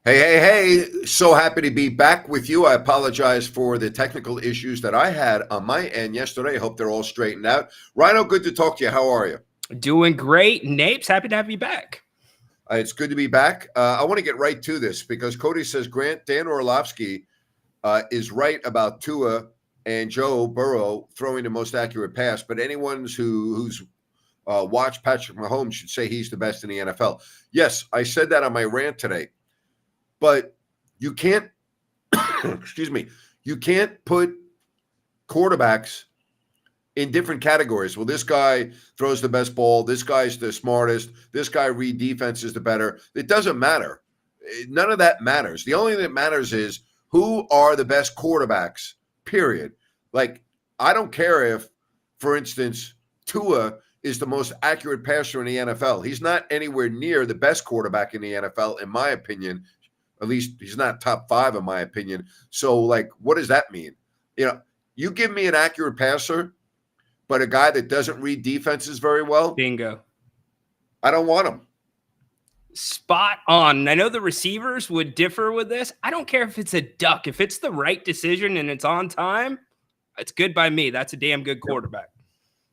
Hey, hey, hey. So happy to be back with you. I apologize for the technical issues that I had on my end yesterday. I hope they're all straightened out. Ryno, good to talk to you. How are you? Doing great. Napes, happy to have you back. It's good to be back. I want to get right to this because Cody says Dan Orlovsky is right about Tua and Joe Burrow throwing the most accurate pass, but anyone who's watched Patrick Mahomes should say he's the best in the NFL. Yes, I said that on my rant today, but you can't excuse me, you can't put quarterbacks in different categories. Well, this guy throws the best ball. This guy's the smartest. This guy read defense is the better. It doesn't matter. None of that matters. The only thing that matters is who are the best quarterbacks, period. Like, I don't care if, for instance, Tua is the most accurate passer in the NFL. He's not anywhere near the best quarterback in the NFL, in my opinion. At least he's not top five, in my opinion. So, like, what does that mean? You give me an accurate passer, but a guy that doesn't read defenses very well, Bingo. I don't want him. Spot on. I know the receivers would differ with this. I don't care if it's a duck. If it's the right decision and it's on time, it's good by me. That's a damn good quarterback.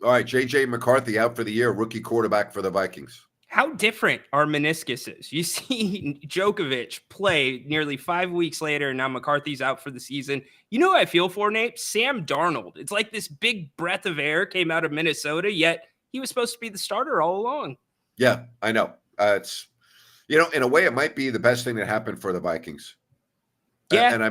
All right, J.J. McCarthy out for the year, rookie quarterback for the Vikings. How different are meniscuses? You see Djokovic play nearly 5 weeks later, and now McCarthy's out for the season. You know what I feel for, Nate? Sam Darnold. It's like this big breath of air came out of Minnesota, yet he was supposed to be the starter all along. Yeah, I know. It's, in a way, it might be the best thing that happened for the Vikings. Yeah. And I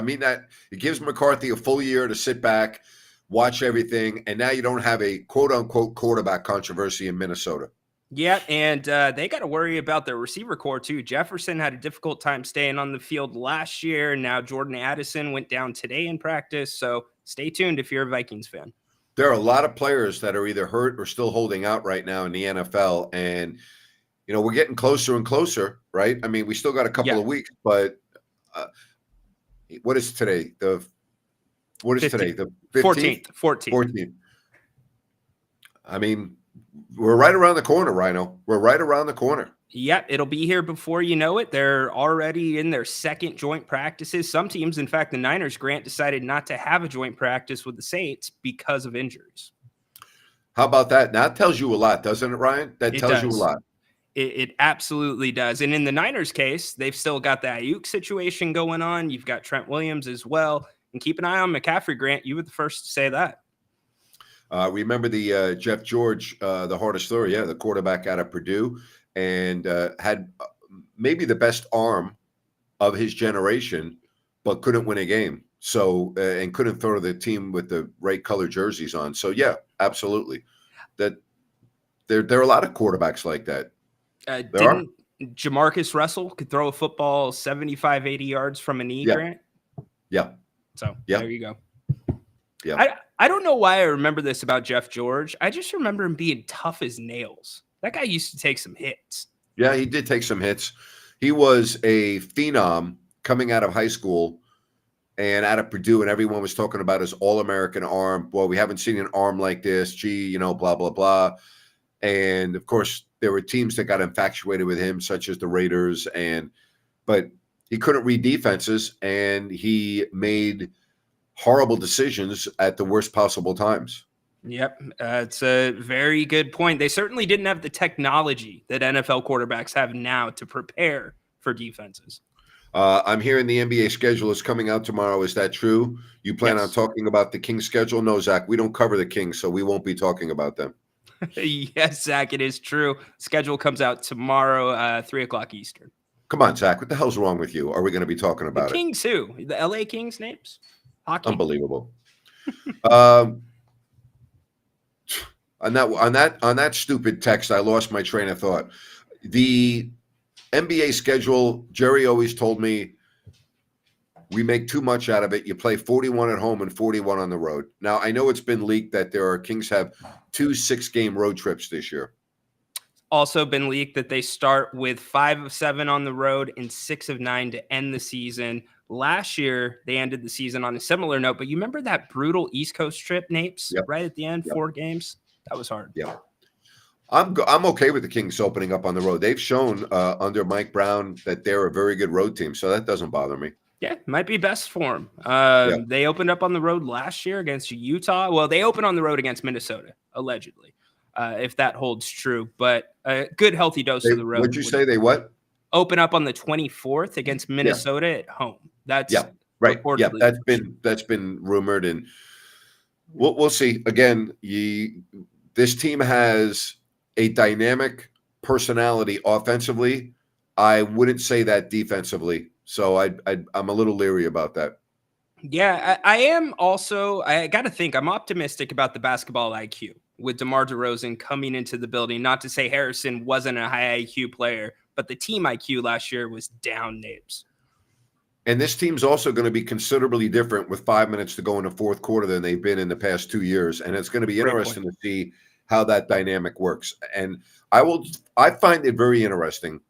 mean that it gives McCarthy a full year to sit back, watch everything, and now you don't have a quote-unquote quarterback controversy in Minnesota. Yeah, and they got to worry about their receiver core, too. Jefferson had a difficult time staying on the field last year. Now Jordan Addison went down today in practice. So stay tuned if you're a Vikings fan. There are a lot of players that are either hurt or still holding out right now in the NFL. And, we're getting closer and closer, right? I mean, we still got a couple of weeks, but what is today? What is 15th. Today? The 15th? 14th. I mean, we're right around the corner, Ryno. We're right around the corner. Yeah, it'll be here before you know it. They're already in their second joint practices. Some teams, in fact, the Niners, Grant, decided not to have a joint practice with the Saints because of injuries. How about that? That tells you a lot, doesn't it, Ryan? That tells you a lot. It absolutely does. And in the Niners case, they've still got the Ayuk situation going on. You've got Trent Williams as well. And keep an eye on McCaffrey, Grant. You were the first to say that. Remember the Jeff George, the hardest story, the quarterback out of Purdue, and had maybe the best arm of his generation, but couldn't win a game. So and couldn't throw the team with the right color jerseys on. So yeah, absolutely. That there are a lot of quarterbacks like that. Didn't Jamarcus Russell could throw a football 75, 80 yards from a knee, Grant? Yeah. So there you go. Yeah. I don't know why I remember this about Jeff George. I just remember him being tough as nails. That guy used to take some hits. Yeah, he did take some hits. He was a phenom coming out of high school and out of Purdue, and everyone was talking about his All-American arm. Well, we haven't seen an arm like this. Gee, blah, blah, blah. And, of course, there were teams that got infatuated with him, such as the Raiders. But he couldn't read defenses, and he made horrible decisions at the worst possible times. Yep. It's a very good point. They certainly didn't have the technology that NFL quarterbacks have now to prepare for defenses. I'm hearing the NBA schedule is coming out tomorrow. Is that true? You plan on talking about the Kings schedule? No, Zach, we don't cover the Kings, so we won't be talking about them. Yes, Zach, it is true. Schedule comes out tomorrow, 3 o'clock Eastern. Come on, Zach. What the hell's wrong with you? Are we going to be talking about the Kings who? The LA Kings names? Hockey. Unbelievable. On that stupid text, I lost my train of thought. The NBA schedule, Jerry always told me, we make too much out of it. You play 41 at home and 41 on the road. Now, I know it's been leaked that Kings have 2 6-game road trips this year. Also been leaked that they start with 5 of 7 on the road and 6 of 9 to end the season. Last year, they ended the season on a similar note, but you remember that brutal East Coast trip, Napes, right at the end, 4 games? That was hard. Yeah. I'm okay with the Kings opening up on the road. They've shown under Mike Brown that they're a very good road team, so that doesn't bother me. Yeah, might be best for them. Yeah. They opened up on the road last year against Utah. Well, they opened on the road against Minnesota, allegedly, if that holds true. But a good, healthy dose of the road. What'd you say? They what? Open up on the 24th against Minnesota at home. That's right. Yeah, reportedly that's been rumored, and we'll see. Again, this team has a dynamic personality offensively. I wouldn't say that defensively. So I'm a little leery about that. Yeah, I am also. I got to think. I'm optimistic about the basketball IQ with DeMar DeRozan coming into the building. Not to say Harrison wasn't a high IQ player, but the team IQ last year was down names. And this team's also going to be considerably different with 5 minutes to go in the fourth quarter than they've been in the past 2 years. And it's going to be interesting to see how that dynamic works. And I find it very interesting,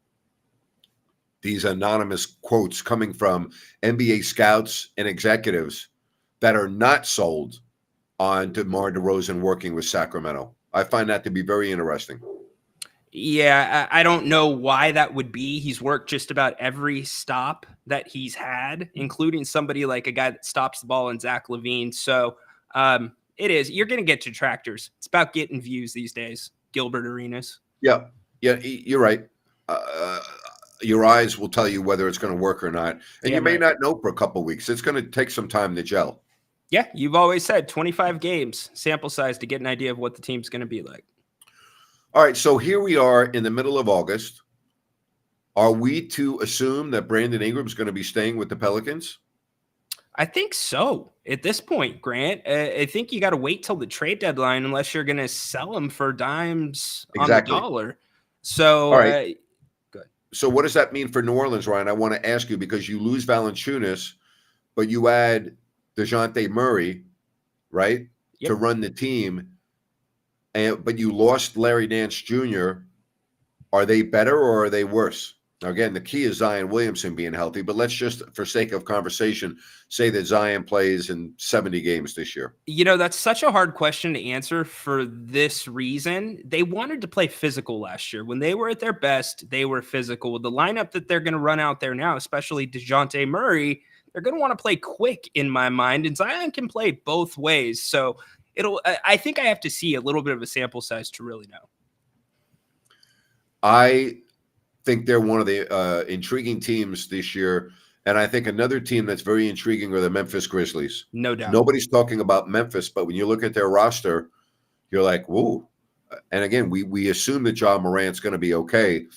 these anonymous quotes coming from NBA scouts and executives that are not sold on DeMar DeRozan working with Sacramento. I find that to be very interesting. Yeah, I don't know why that would be. He's worked just about every stop that he's had, including somebody like a guy that stops the ball in Zach LaVine. So it is. You're going to get detractors. It's about getting views these days. Gilbert Arenas. Yeah, you're right. Your eyes will tell you whether it's going to work or not. And you may not know for a couple of weeks. It's going to take some time to gel. Yeah, you've always said 25 games, sample size to get an idea of what the team's going to be like. All right, so here we are in the middle of August. Are we to assume that Brandon Ingram's going to be staying with the Pelicans? I think so. At this point, Grant, I think you got to wait till the trade deadline unless you're going to sell him for dimes on the dollar. So, all right. Good. So what does that mean for New Orleans, Ryan? I want to ask you because you lose Valanciunas, but you add DeJounte Murray, right, to run the team. But you lost Larry Nance Jr. Are they better or are they worse? Now, again, the key is Zion Williamson being healthy, but let's just, for sake of conversation, say that Zion plays in 70 games this year. You know, that's such a hard question to answer for this reason. They wanted to play physical last year. When they were at their best, they were physical. With the lineup that they're going to run out there now, especially DeJounte Murray, they're going to want to play quick in my mind, and Zion can play both ways. So I think I have to see a little bit of a sample size to really know. I think they're one of the intriguing teams this year. And I think another team that's very intriguing are the Memphis Grizzlies. No doubt. Nobody's talking about Memphis, but when you look at their roster, you're like, whoa. And again, we assume that Ja Morant's going to be okay,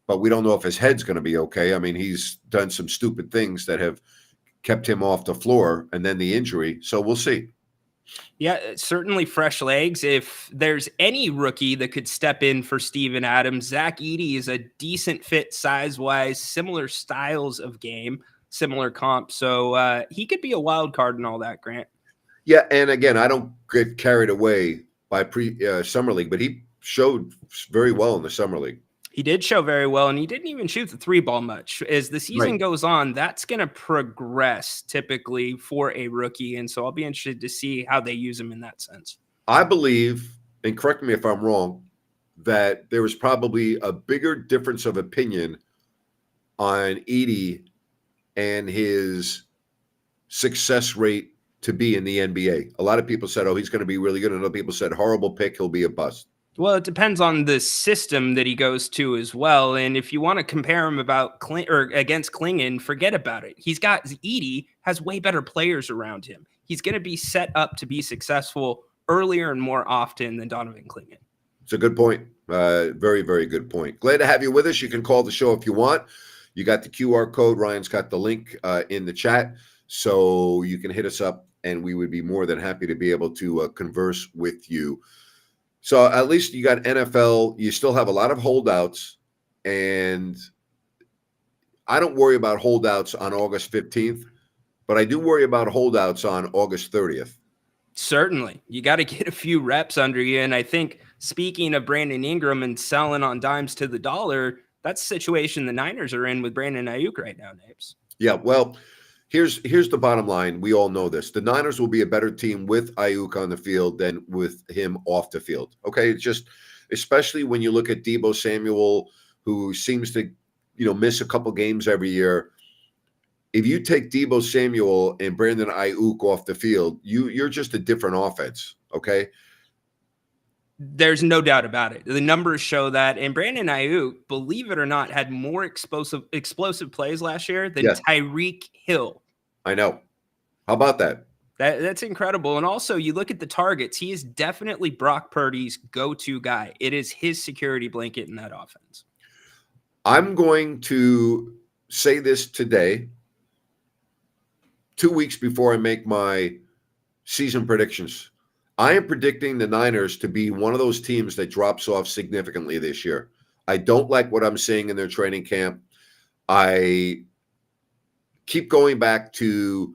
but we don't know if his head's going to be okay. I mean, he's done some stupid things that have kept him off the floor and then the injury. So we'll see. Yeah, certainly fresh legs. If there's any rookie that could step in for Steven Adams, Zach Edey is a decent fit size-wise, similar styles of game, similar comp. So he could be a wild card and all that, Grant. Yeah, and again, I don't get carried away by summer league, but he showed very well in the summer league. He did show very well, and he didn't even shoot the three ball much. As the season goes on, that's going to progress typically for a rookie, and so I'll be interested to see how they use him in that sense. I believe, and correct me if I'm wrong, that there was probably a bigger difference of opinion on Edey and his success rate to be in the NBA. A lot of people said, oh, he's going to be really good, and other people said, horrible pick, he'll be a bust. Well, it depends on the system that he goes to as well. And if you want to compare him against Klingon, forget about it. Edey has way better players around him. He's going to be set up to be successful earlier and more often than Donovan Klingon. It's a good point. Very, very good point. Glad to have you with us. You can call the show if you want. You got the QR code. Ryan's got the link in the chat. So you can hit us up, and we would be more than happy to be able to converse with you. So at least you got NFL. You still have a lot of holdouts, and I don't worry about holdouts on August 15th, but I do worry about holdouts on August 30th. Certainly. You got to get a few reps under you. And I think speaking of Brandon Ingram and selling on dimes to the dollar, that's the situation the Niners are in with Brandon Ayuk right now, Napes. Yeah, well, here's the bottom line. We all know this. The Niners will be a better team with Ayuk on the field than with him off the field. Okay, it's just especially when you look at Deebo Samuel, who seems to, miss a couple games every year. If you take Deebo Samuel and Brandon Ayuk off the field, you're just a different offense. Okay. There's no doubt about it. The numbers show that. And Brandon Ayuk, believe it or not, had more explosive plays last year than Tyreek Hill. I know. How about that? That's incredible. And also, you look at the targets. He is definitely Brock Purdy's go-to guy. It is his security blanket in that offense. I'm going to say this today, 2 weeks before I make my season predictions. I am predicting the Niners to be one of those teams that drops off significantly this year. I don't like what I'm seeing in their training camp. I keep going back to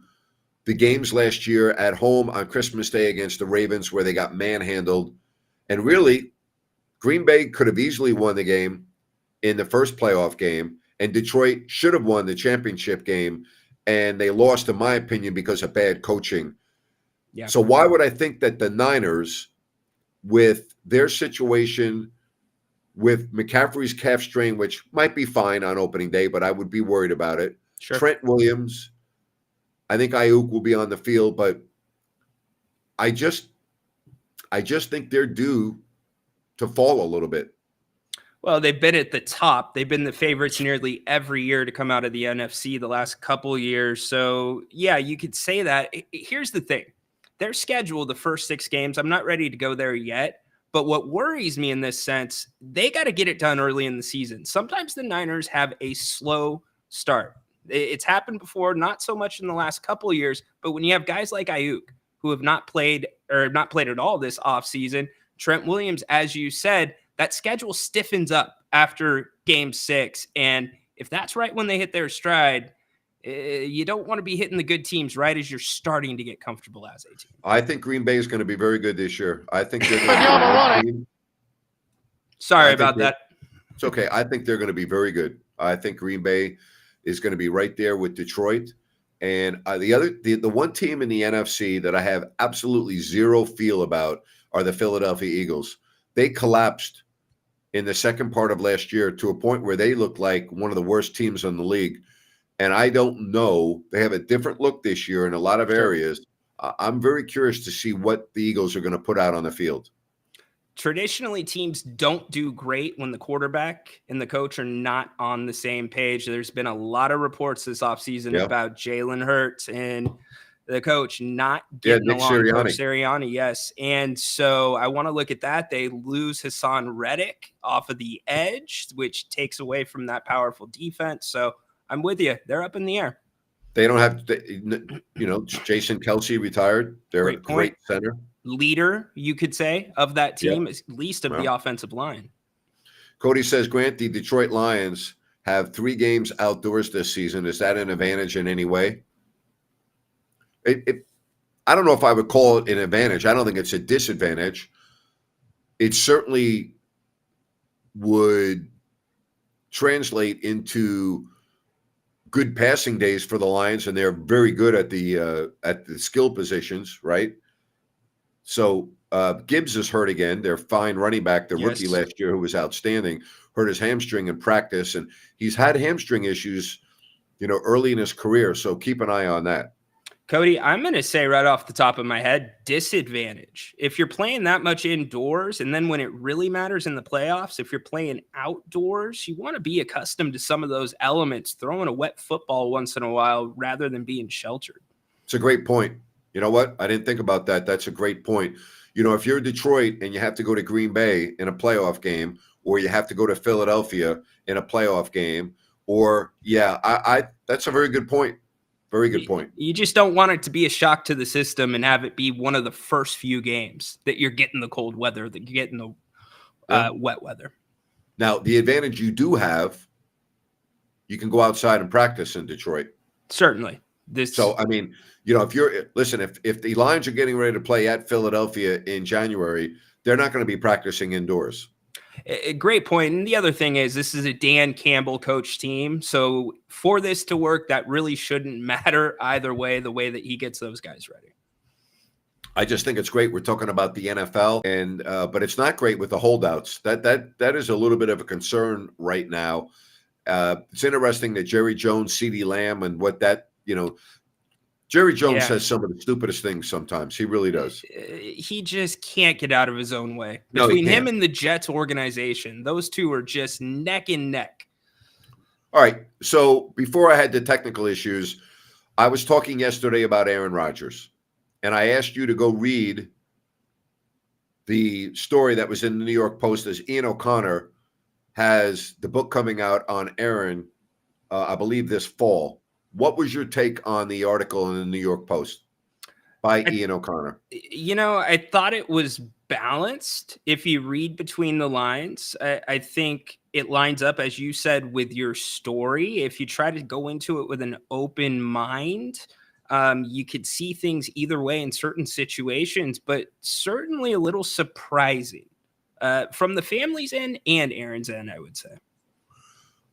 the games last year at home on Christmas Day against the Ravens where they got manhandled. And really, Green Bay could have easily won the game in the first playoff game, and Detroit should have won the championship game, and they lost, in my opinion, because of bad coaching. Yeah. So why would I think that the Niners, with their situation with McCaffrey's calf strain, which might be fine on opening day, but I would be worried about it. Sure. Trent Williams, I think Ayuk will be on the field, but I just think they're due to fall a little bit. Well, they've been at the top. They've been the favorites nearly every year to come out of the NFC the last couple of years. So, yeah, you could say that. Here's the thing. Their schedule, the first 6 games, I'm not ready to go there yet. But what worries me in this sense, they got to get it done early in the season. Sometimes the Niners have a slow start. It's happened before, not so much in the last couple of years, but when you have guys like Ayuk who have not played at all this offseason, Trent Williams, as you said, that schedule stiffens up after game 6. And if that's right when they hit their stride, you don't want to be hitting the good teams right as you're starting to get comfortable as a team. I think Green Bay is going to be very good this year. I think they're going to be Sorry about that. It's okay. I think they're going to be very good. I think Green Bay is going to be right there with Detroit. And the one team in the NFC that I have absolutely zero feel about are the Philadelphia Eagles. They collapsed in the second part of last year to a point where they looked like one of the worst teams in the league. And I don't know. They have a different look this year in a lot of areas. I'm very curious to see what the Eagles are going to put out on the field. Traditionally, teams don't do great when the quarterback and the coach are not on the same page. There's been a lot of reports this offseason about Jalen Hurts and the coach not getting along. Coach Sirianni, yes. And so I want to look at that. They lose Hassan Reddick off of the edge, which takes away from that powerful defense. So I'm with you. They're up in the air. They don't have, Jason Kelce retired. They're a great center. Leader, you could say, of that team, at least of the offensive line. Cody says, Grant, the Detroit Lions have 3 games outdoors this season. Is that an advantage in any way? I don't know if I would call it an advantage. I don't think it's a disadvantage. It certainly would translate into good passing days for the Lions, and they're very good at the skill positions, right? So Gibbs is hurt again. Their fine running back, the rookie last year who was outstanding, hurt his hamstring in practice, and he's had hamstring issues, early in his career. So keep an eye on that. Cody, I'm going to say right off the top of my head, disadvantage. If you're playing that much indoors, and then when it really matters in the playoffs, if you're playing outdoors, you want to be accustomed to some of those elements, throwing a wet football once in a while rather than being sheltered. It's a great point. You know what? I didn't think about that. That's a great point. If you're Detroit and you have to go to Green Bay in a playoff game, or you have to go to Philadelphia in a playoff game, or that's a very good point. Very good point. You just don't want it to be a shock to the system and have it be one of the first few games that you're getting the cold weather, that you're getting the wet weather. Now, the advantage you do have, you can go outside and practice in Detroit. Certainly. So, I mean, if the Lions are getting ready to play at Philadelphia in January, they're not going to be practicing indoors. A great point. And the other thing is, this is a Dan Campbell coach team. So for this to work, that really shouldn't matter either way, the way that he gets those guys ready. I just think it's great. We're talking about the NFL, and but it's not great with the holdouts. That is a little bit of a concern right now. It's interesting that Jerry Jones, CeeDee Lamb, and what that Jerry Jones Yeah. says some of the stupidest things sometimes. He really does. He just can't get out of his own way. No, he Between him can't. and the Jets organization, those two are just neck and neck. All right. So before I had the technical issues, I was talking yesterday about Aaron Rodgers, and I asked you to go read the story that was in the New York Post as Ian O'Connor has the book coming out on Aaron, I believe this fall. What was your take on the article in the New York Post by Ian O'Connor? I thought it was balanced. If you read between the lines, I think it lines up, as you said, with your story. If you try to go into it with an open mind, you could see things either way in certain situations, but certainly a little surprising from the family's end and Aaron's end, I would say.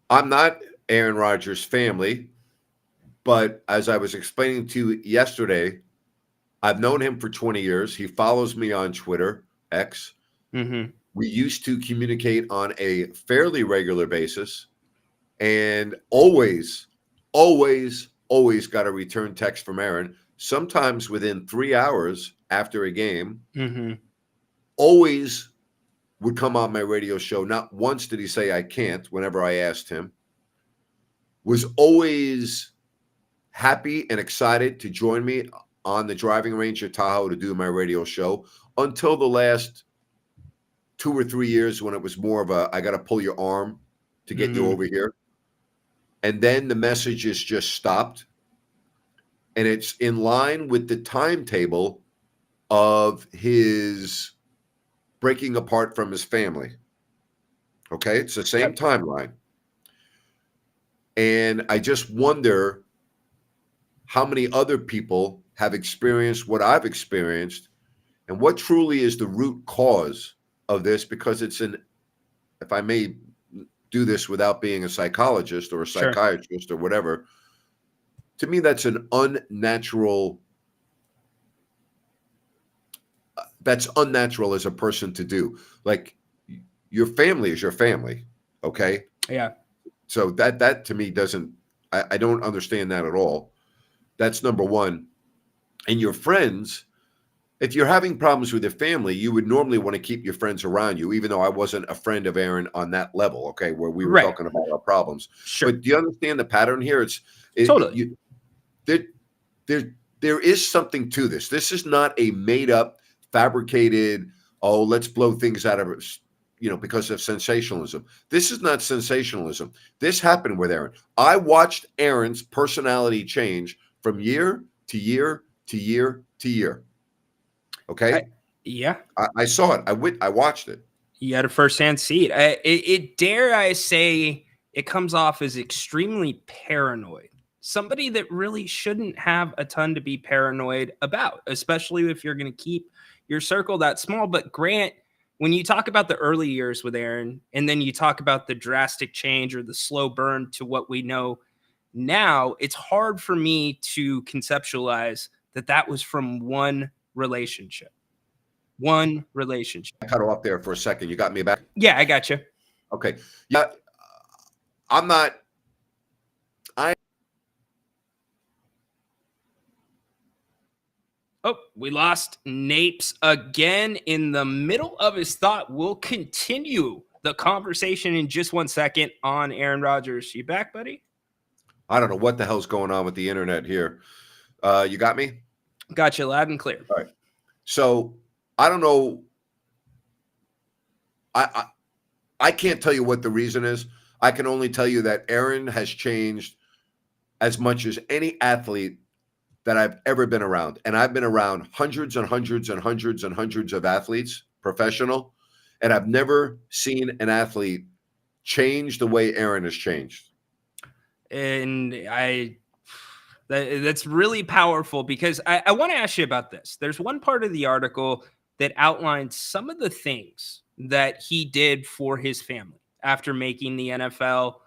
I'm not Aaron Rodgers' family, but as I was explaining to you yesterday, I've known him for 20 years. He follows me on Twitter, X. Mm-hmm. We used to communicate on a fairly regular basis and always got a return text from Aaron, sometimes within 3 hours after a game. Mm-hmm. Always would come on my radio show. Not once did he say I can't whenever I asked him. Was always happy and excited to join me on the driving range at Tahoe to do my radio show until the last 2 or 3 years when it was more of a, I got to pull your arm to get you over here. And then the messages just stopped. And it's in line with the timetable of his breaking apart from his family. Okay. It's the same timeline. And I just wonder how many other people have experienced what I've experienced and what truly is the root cause of this, because it's if I may do this without being a psychologist or a psychiatrist or whatever, to me, that's an unnatural, that's unnatural as a person to do. Like, your family is your family. Okay. Yeah. So that to me doesn't, I don't understand that at all. That's number one. And your friends, if you're having problems with your family, you would normally want to keep your friends around you, even though I wasn't a friend of Aaron on that level, okay, where we were talking about our problems. Sure. But do you understand the pattern here? Totally. There is something to this. This is not a made-up, fabricated, oh, let's blow things out of it, because of sensationalism. This is not sensationalism. This happened with Aaron. I watched Aaron's personality change from year to year to year to year. Okay. I saw it. I watched it. You had a firsthand seat. Dare I say, it comes off as extremely paranoid. Somebody that really shouldn't have a ton to be paranoid about, especially if you're going to keep your circle that small. But Grant, when you talk about the early years with Aaron, and then you talk about the drastic change or the slow burn to what we know now, it's hard for me to conceptualize that was from one relationship. One relationship. I cut off there for a second. You got me back? Yeah, I got you. Okay. Yeah. I'm not. Oh, we lost Napes again in the middle of his thought. We'll continue the conversation in just 1 second on Aaron Rodgers. You back, buddy? I don't know what the hell's going on with the internet here. You got me? Got you loud and clear. All right. So I don't know. I can't tell you what the reason is. I can only tell you that Aaron has changed as much as any athlete that I've ever been around. And I've been around hundreds and hundreds and hundreds and hundreds of athletes, professional, and I've never seen an athlete change the way Aaron has changed. And that's really powerful, because I want to ask you about this. There's one part of the article that outlines some of the things that he did for his family after making the NFL.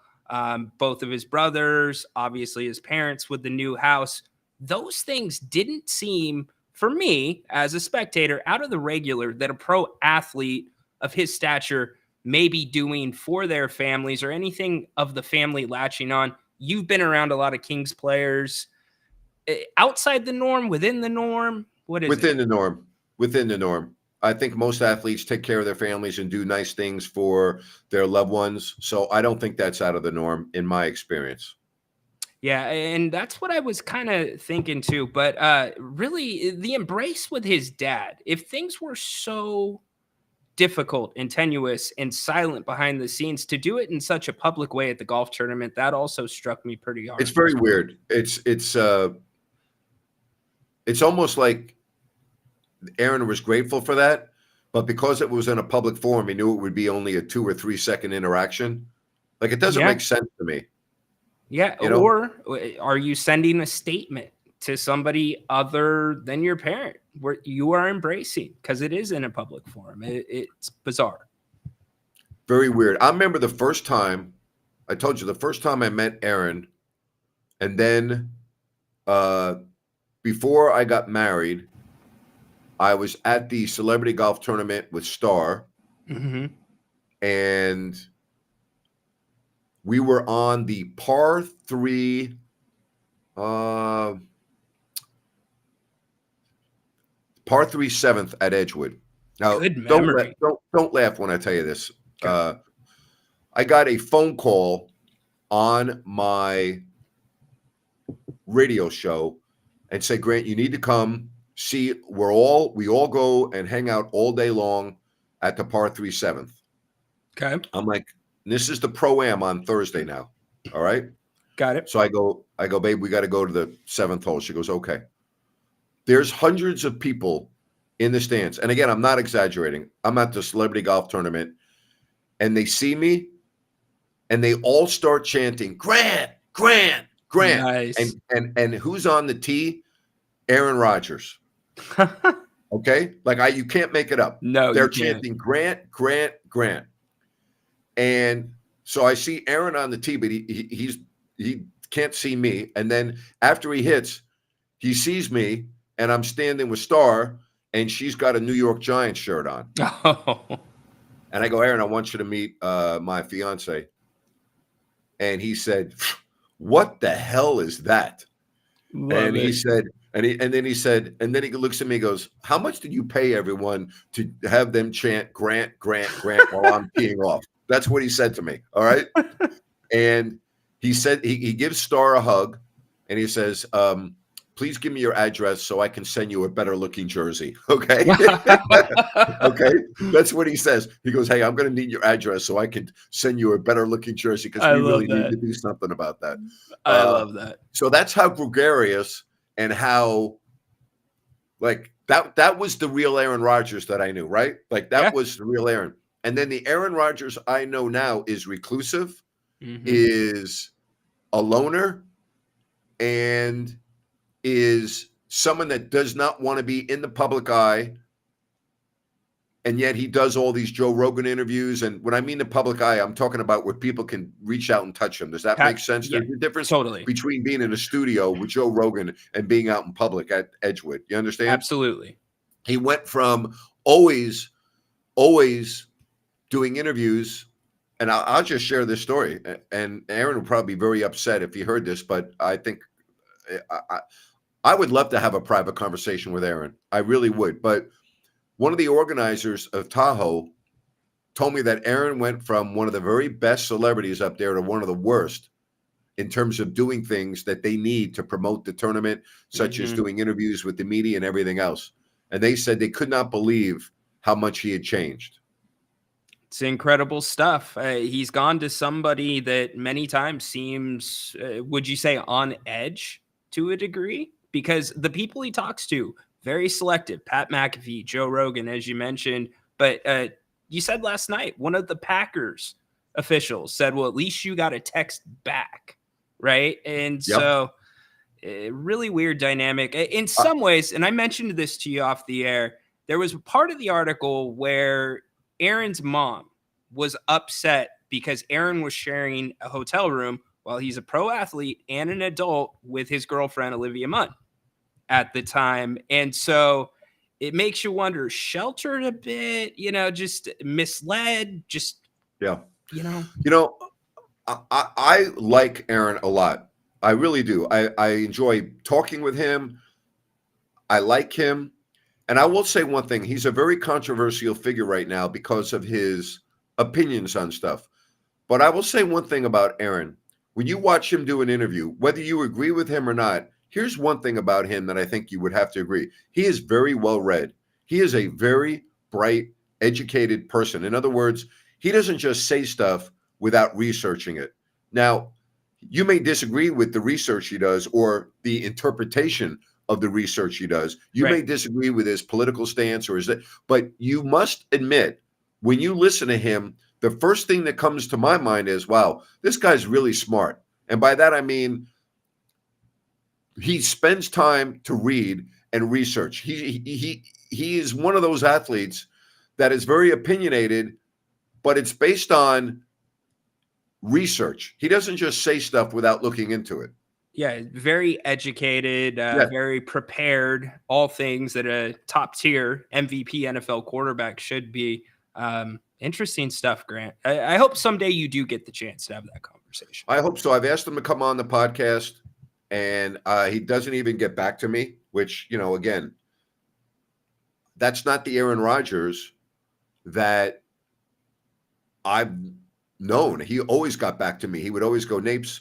Both of his brothers, obviously his parents with the new house. Those things didn't seem for me as a spectator, out of the regular that a pro athlete of his stature may be doing for their families or anything of the family latching on. You've been around a lot of Kings players. Outside the norm, within the norm, what is Within it? the norm. Within the norm. I think most athletes take care of their families and do nice things for their loved ones. So I don't think that's out of the norm in my experience. Yeah, and that's what I was kind of thinking too. But really, the embrace with his dad, if things were so difficult and tenuous and silent behind the scenes, to do it in such a public way at the golf tournament, that also struck me pretty hard. It's very weird. It's almost like Aaron was grateful for that, but because it was in a public forum, he knew it would be only a 2 or 3 second interaction. Like, it doesn't Yeah. make sense to me. Yeah. You know? Or are you sending a statement to somebody other than your parent where you are embracing, because it is in a public forum? It's bizarre. Very weird. I remember the first time, I told you, the first time I met Aaron, and then before I got married, I was at the celebrity golf tournament with Star, Mm-hmm. and we were on the par 3 par 3 7th at Edgewood. Now, Good memory. don't laugh when I tell you this. Okay. I got a phone call on my radio show and said, Grant, you need to come see. We all go and hang out all day long at the par 3 7th. Okay. I'm like, this is the Pro-Am on Thursday now. All right. Got it. So I go, babe, we got to go to the 7th hole. She goes, okay. There's hundreds of people in the stands. And again, I'm not exaggerating. I'm at the celebrity golf tournament, and they see me and they all start chanting, Grant, Grant, Grant. Nice. And who's on the tee? Aaron Rodgers. Okay. Like, you can't make it up. No, They're you can't. chanting Grant, Grant, Grant. And so I see Aaron on the tee, but he can't see me. And then after he hits, he sees me, and I'm standing with Star, and she's got a New York Giants shirt on. Oh. And I go, Aaron, I want you to meet my fiance. And he said, what the hell is that? Love He it. said, and then he looks at me and goes, how much did you pay everyone to have them chant Grant, Grant, Grant while I'm teeing off? That's what he said to me. All right. And he said, he gives Star a hug, and he says, please give me your address so I can send you a better looking jersey. Okay. Okay. That's what he says. He goes, hey, I'm going to need your address so I can send you a better looking jersey, because we really need to do something about that. I love that. So that's how gregarious and how, like, that was the real Aaron Rodgers that I knew, right? Like, that was the real Aaron. And then the Aaron Rodgers I know now is reclusive, is a loner, and is someone that does not want to be in the public eye. And yet he does all these Joe Rogan interviews. And when I mean the public eye, I'm talking about where people can reach out and touch him. Does that make sense? Yeah, There's a difference totally. between being in a studio with Joe Rogan and being out in public at Edgewood. You understand? Absolutely. He went from always doing interviews. And I'll just share this story. And Aaron would probably be very upset if he heard this, but I think I would love to have a private conversation with Aaron. I really would. But one of the organizers of Tahoe told me that Aaron went from one of the very best celebrities up there to one of the worst in terms of doing things that they need to promote the tournament, such as doing interviews with the media and everything else. And they said they could not believe how much he had changed. It's incredible stuff. He's gone to somebody that many times seems, would you say, on edge to a degree? Because the people he talks to, very selective. Pat McAfee, Joe Rogan, as you mentioned. But you said last night, one of the Packers officials said, well, at least you got a text back, right? And so really weird dynamic. In some ways, and I mentioned this to you off the air, there was part of the article where Aaron's mom was upset because Aaron was sharing a hotel room while he's a pro athlete and an adult with his girlfriend, Olivia Munn. at the time. And so it makes you wonder, sheltered a bit, just misled, just, Yeah. you know. I like Aaron a lot. I really do. I enjoy talking with him. I like him. And I will say one thing. He's a very controversial figure right now because of his opinions on stuff. But I will say one thing about Aaron. When you watch him do an interview, whether you agree with him or not, here's one thing about him that I think you would have to agree. He is very well read. He is a very bright, educated person. In other words, he doesn't just say stuff without researching it. Now, you may disagree with the research he does or the interpretation of the research he does. You may disagree with his political stance but you must admit, when you listen to him, the first thing that comes to my mind is, wow, this guy's really smart. And by that, I mean, he spends time to read and research. He is one of those athletes that is very opinionated, but it's based on research. He doesn't just say stuff without looking into it. Yeah, very educated, very prepared, all things that a top tier MVP NFL quarterback should be. Interesting stuff, Grant. I hope someday you do get the chance to have that conversation. I hope so. I've asked him to come on the podcast, and he doesn't even get back to me, which, again, that's not the Aaron Rodgers that I've known. He always got back to me. He would always go, Napes,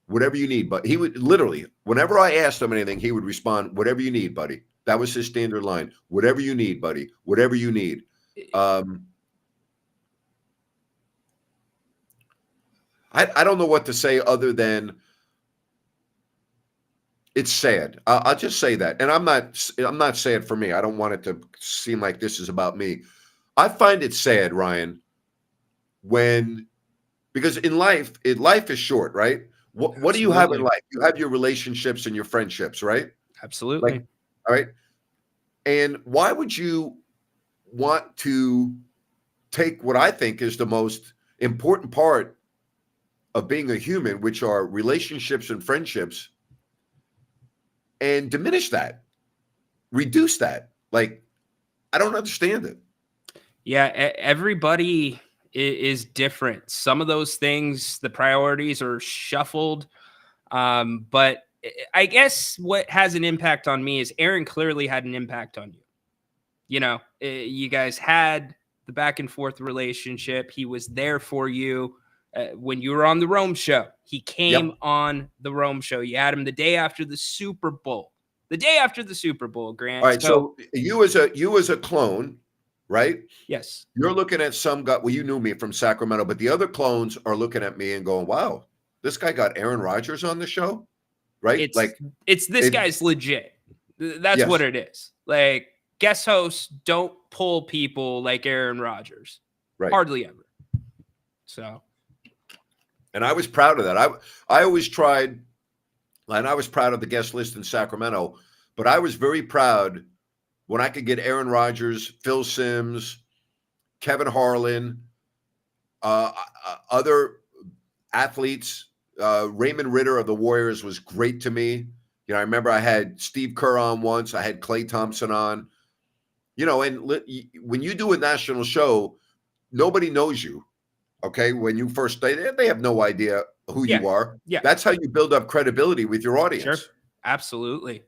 whatever you need. But he would literally, whenever I asked him anything, he would respond, whatever you need, buddy. That was his standard line. Whatever you need, buddy. Whatever you need. I don't know what to say other than it's sad. I'll just say that. And I'm not sad for me. I don't want it to seem like this is about me. I find it sad, Ryan, because in life is short, right? What do you have in life? You have your relationships and your friendships, right? Absolutely. All right. And why would you want to take what I think is the most important part of being a human, which are relationships and friendships, and diminish that, reduce that? Like, I don't understand it. Yeah, everybody is different. Some of those things, the priorities are shuffled. But I guess what has an impact on me is Aaron clearly had an impact on you. You guys had the back and forth relationship. He was there for you. When you were on the Rome show, he came on the Rome show. You had him the day after the Super Bowl. The day after the Super Bowl, Grant. All right. So you as a clone, right? Yes. You're looking at some guy. Well, you knew me from Sacramento, but the other clones are looking at me and going, "Wow, this guy got Aaron Rodgers on the show." Right? It's this guy's legit. That's what it is. Like, guest hosts don't pull people like Aaron Rodgers. Right. Hardly ever. So. And I was proud of that. I always tried, and I was proud of the guest list in Sacramento, but I was very proud when I could get Aaron Rodgers, Phil Simms, Kevin Harlan, other athletes. Raymond Ritter of the Warriors was great to me. I remember I had Steve Kerr on once. I had Klay Thompson on. And when you do a national show, nobody knows you. Okay, when you first they have no idea who you are. Yeah, that's how you build up credibility with your audience. Sure, absolutely,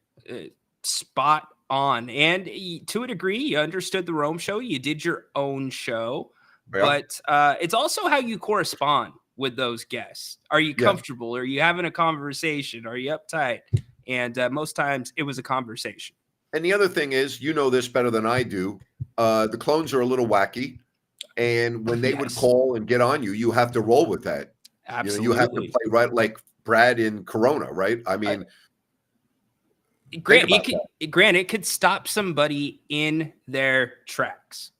spot on. And to a degree, you understood the Rome show. You did your own show, but it's also how you correspond with those guests. Are you comfortable? Are you having a conversation? Are you uptight? And most times, it was a conversation. And the other thing is, this better than I do. The clones are a little wacky. And when they would call and get on you, you have to roll with that. Absolutely. You have to play right like Brad in Corona, right? I mean, Grant, it could stop somebody in their tracks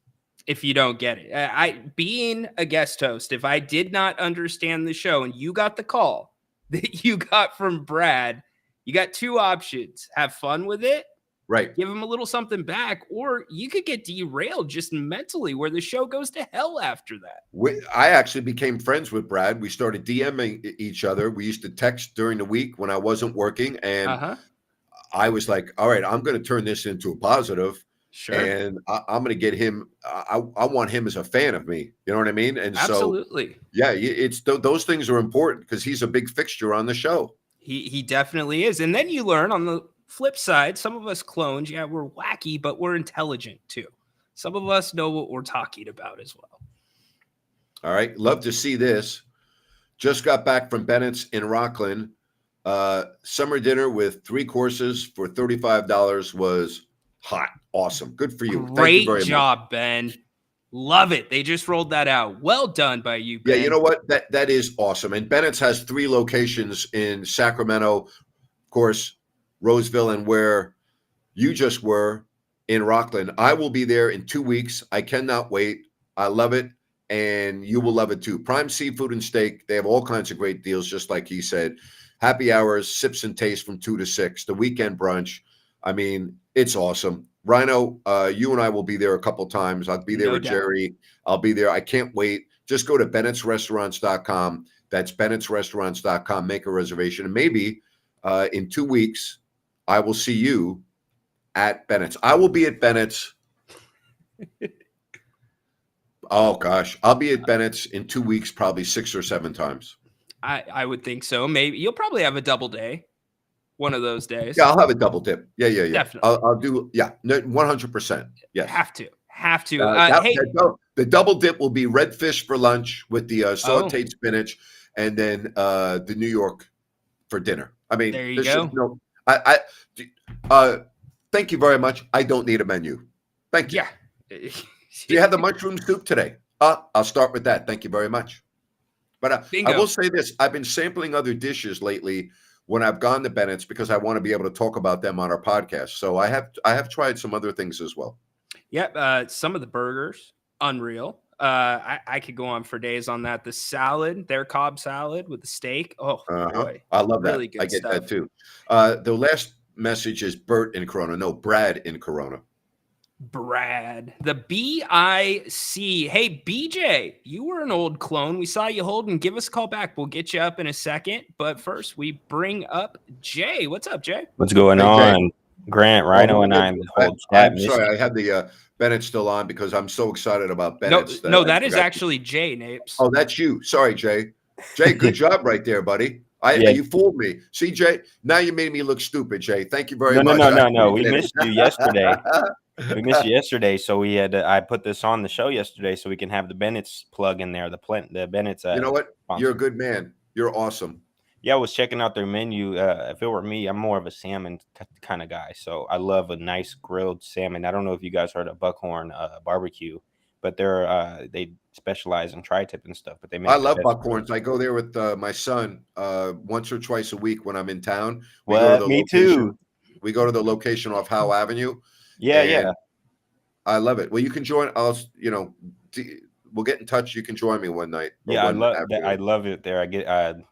if you don't get it. Being a guest host, if I did not understand the show and you got the call that you got from Brad, you got two options: have fun with it. Right. Give him a little something back, or you could get derailed just mentally where the show goes to hell after that. I actually became friends with Brad. We started DMing each other. We used to text during the week when I wasn't working. And I was like, all right, I'm going to turn this into a positive, Sure. and I'm going to get him. I want him as a fan of me. You know what I mean? And so, Absolutely. yeah, it's those things are important because he's a big fixture on the show. He definitely is. And then you learn on the flip side, some of us clones, yeah, we're wacky, but we're intelligent too. Some of us know what we're talking about as well. All right, love to see this. Just got back from Bennett's in Rockland. Summer dinner with 3 courses for $35 was hot. Awesome. Good for you. Thank you Great very much. job, Ben. Love it. They just rolled that out. Well done by you, Ben. Yeah, you know what? That is awesome. And Bennett's has 3 locations in Sacramento, of course, Roseville, and where you just were in Rockland. I will be there in 2 weeks. I cannot wait. I love it. And you will love it too. Prime Seafood and Steak. They have all kinds of great deals, just like he said. Happy hours, sips and tastes from 2 to 6. The weekend brunch. I mean, it's awesome. Ryno, you and I will be there a couple times. I'll be there No with doubt. Jerry. I'll be there. I can't wait. Just go to Bennett'sRestaurants.com. That's Bennett'sRestaurants.com. Make a reservation. And maybe in 2 weeks, I will see you at Bennett's. I will be at Bennett's. Oh, gosh. I'll be at Bennett's in 2 weeks, probably 6 or 7 times. I would think so. Maybe you'll probably have a double day one of those days. Yeah, I'll have a double dip. Yeah. Definitely. I'll do, 100%. Yes. Have to. Hey, The double dip will be redfish for lunch with the sauteed spinach, and then the New York for dinner. I mean, there you go. No, thank you very much. I don't need a menu. Thank you. Yeah. Do you have the mushroom soup today? I'll start with that. Thank you very much. But I will say this. I've been sampling other dishes lately when I've gone to Bennett's because I want to be able to talk about them on our podcast. So I have tried some other things as well. Yep. Some of the burgers, unreal. I could go on for days on that. The salad, their Cobb salad with the steak. Oh, boy. I love that. Really good I get stuff. that too. The last message is Bert in Corona. No, Brad in Corona. Brad, the BIC. Hey, BJ, you were an old clone. We saw you holding. Give us a call back. We'll get you up in a second. But first, we bring up Jay. What's up, Jay? What's going on? Jay. Grant, Ryno, and I'm sorry. I had the Bennett still on because I'm so excited about Bennett. No, that is actually Jay, Napes. Oh, that's you. Sorry, Jay. Jay, good job right there, buddy. You fooled me. See, Jay, now you made me look stupid, Jay. Thank you very much. No. We missed you yesterday. We missed you yesterday, so we had I put this on the show yesterday so we can have the Bennett's plug in there. The Bennett's. You know what? Sponsor. You're a good man. You're awesome. Yeah, I was checking out their menu. If it were me, I'm more of a salmon kind of guy, so I love a nice grilled salmon. I don't know if you guys heard of Buckhorn barbecue, but they specialize in tri-tip and stuff. But I love Buckhorns. I go there with my son once or twice a week when I'm in town. Me too. We go to the location off Howe Avenue. Yeah. I love it. Well, you can join. We'll get in touch. You can join me one night. Yeah, I love it there. I get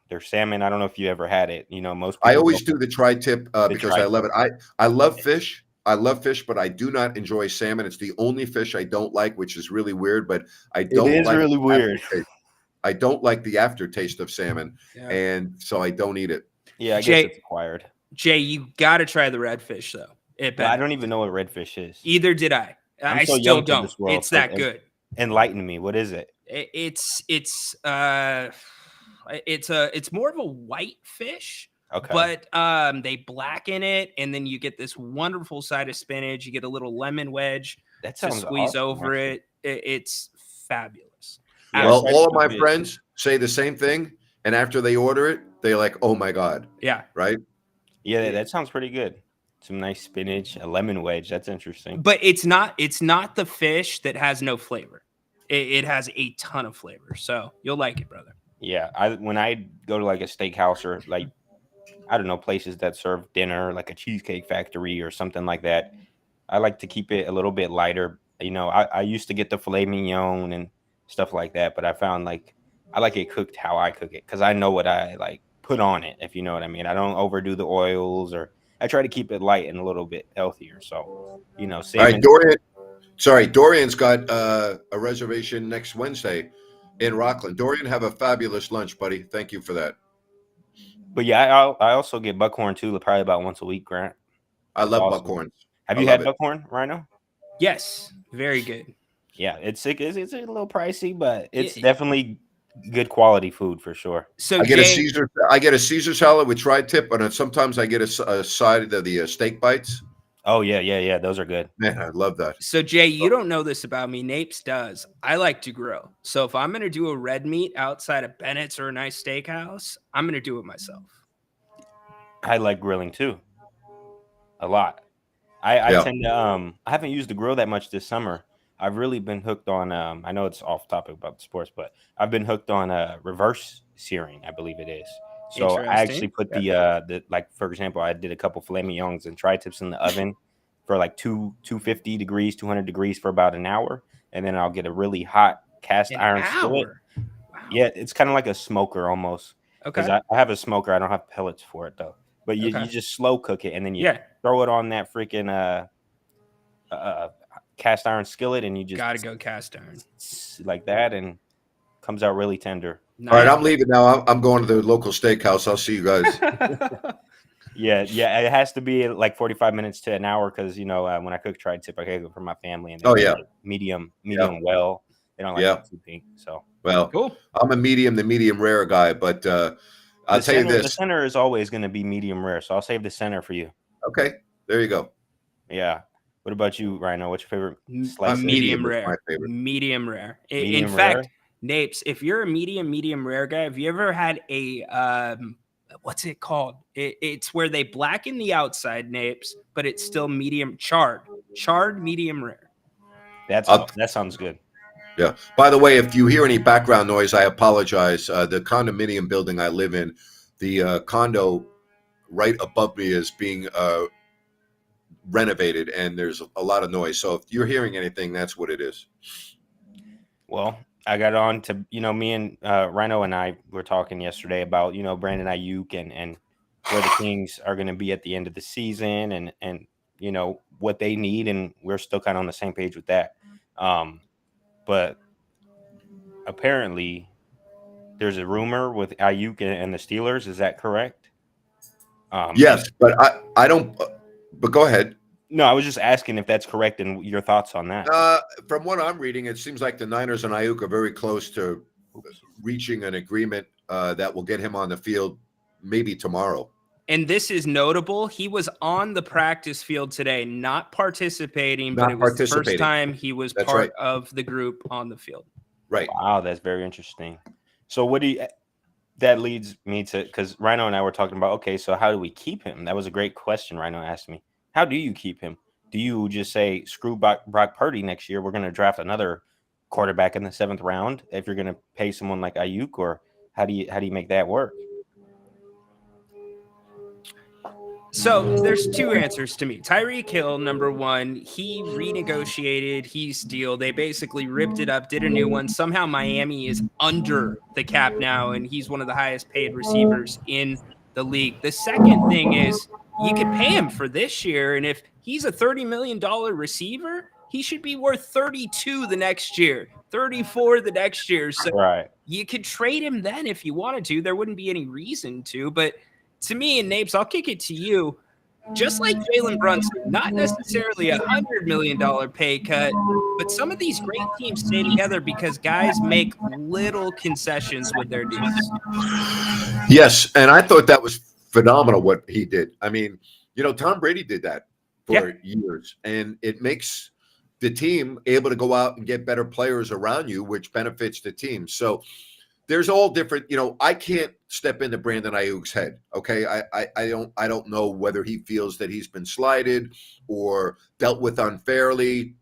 their salmon. I don't know if you ever had it. You know, most people I always do the tri-tip because I love it. I love fish. I love fish, but I do not enjoy salmon. It's the only fish I don't like, which is really weird. But I don't. It is really weird. I don't like the aftertaste of salmon, and so I don't eat it. Yeah, I guess it's acquired. Jay, you got to try the redfish though. I don't even know what redfish is. Either did I. I still don't. It's that good. Enlighten me. What is it? It's more of a white fish. Okay. But they blacken it, and then you get this wonderful side of spinach. You get a little lemon wedge to squeeze awesome, over it. It's fabulous. Well, all of my friends say the same thing, and after they order it, they're like, "Oh my god!" Yeah. Right. Yeah, that sounds pretty good. Some nice spinach, a lemon wedge. That's interesting. But it's not the fish that has no flavor. It has a ton of flavor. So you'll like it, brother. Yeah. When I go to like a steakhouse or like, I don't know, places that serve dinner, like a Cheesecake Factory or something like that, I like to keep it a little bit lighter. You know, I used to get the filet mignon and stuff like that, but I found like I like it cooked how I cook it because I know what I like put on it, if you know what I mean. I don't overdo the oils, or I try to keep it light and a little bit healthier. So, you know, salmon. All right, Dorian's got a reservation next Wednesday in Rockland. Dorian, have a fabulous lunch, buddy. Thank you for that. But yeah, I also get Buckhorn too, probably about once a week, Grant. I That's love awesome. buckhorns. Have I you love had it. buckhorn, Ryno? Yes, very good. Yeah, it's a little pricey, but it's Yeah. definitely good quality food for sure. So I get Jay, a Caesar salad with tri-tip, and then sometimes I get a side of the steak bites. Oh yeah. Those are good. Man, I love that. So Jay, you don't know this about me. Napes does. I like to grill. So if I'm gonna do a red meat outside of Bennett's or a nice steakhouse, I'm gonna do it myself. I like grilling too, a lot. I Yeah. tend to I haven't used the grill that much this summer. I've really been hooked on I know it's off topic about the sports, but I've been hooked on reverse searing, I believe it is. So I actually Interesting. put the like, for example, I did a couple filet mignons and tri-tips in the oven for like 250 degrees, 200 degrees for about an hour, and then I'll get a really hot cast An iron skillet. hour. Wow. Yeah, it's kind of like a smoker almost. Because Okay. I have a smoker. I don't have pellets for it though. But you Okay. just slow cook it, and then you Yeah. throw it on that freaking cast iron skillet, and you just Gotta go cast iron. like that, and comes out really tender. All right, Nice. I'm leaving now. I'm going to the local steakhouse. I'll see you guys. Yeah, it has to be like 45 minutes to an hour because when I cook tri-tip, I cook it for my family, and they Oh, like yeah. it medium well. They don't like Yeah. it too pink. So Well, Cool. I'm a medium rare guy, but I'll tell you the this. center is always going to be medium rare, so I'll save the center for you. Okay, there you go. Yeah. What about you, Ryno? What's your favorite slice? Medium Medium is rare. my favorite. Medium rare. In Medium fact, rare? Napes, if you're a medium rare guy, have you ever had a what's it called? It's where they blacken the outside, Napes, but it's still medium charred medium rare. That sounds good. Yeah. By the way, if you hear any background noise, I apologize. The condominium building I live in, the condo right above me is being renovated, and there's a lot of noise. So if you're hearing anything, that's what it is. Well, I got on to, me and Ryno and I were talking yesterday about, Brandon Ayuk and where the Kings are going to be at the end of the season and what they need. And we're still kind of on the same page with that. But apparently there's a rumor with Ayuk and the Steelers. Is that correct? Yes, but I don't. But go ahead. No, I was just asking if that's correct and your thoughts on that. From what I'm reading, it seems like the Niners and Ayuk are very close to reaching an agreement that will get him on the field maybe tomorrow. And this is notable. He was on the practice field today, not participating, but it was the first time he was part of the group on the field. Right. Wow, that's very interesting. So that leads me to, because Ryno and I were talking about, okay, so how do we keep him? That was a great question Ryno asked me. How do you keep him? Do you just say, screw Brock Purdy next year? We're going to draft another quarterback in the 7th round if you're going to pay someone like Ayuk, or how do you make that work? So there's two answers to me. Tyreek Hill, number one, he renegotiated his deal. They basically ripped it up, did a new one. Somehow Miami is under the cap now, and he's one of the highest paid receivers in the league. The second thing is you could pay him for this year, and if he's a $30 million receiver, he should be worth 32 the next year, 34 the next year. So you could trade him then if you wanted to. There wouldn't be any reason to, but to me, and Napes, I'll kick it to you. Just like Jalen Brunson, not necessarily $100 million pay cut, but some of these great teams stay together because guys make little concessions with their deals. Yes, and I thought that was phenomenal what he did. I mean, Tom Brady did that for years, and it makes the team able to go out and get better players around you, which benefits the team. So there's all different, I can't step into Brandon Ayuk's head. Okay. I don't know whether he feels that he's been slighted or dealt with unfairly,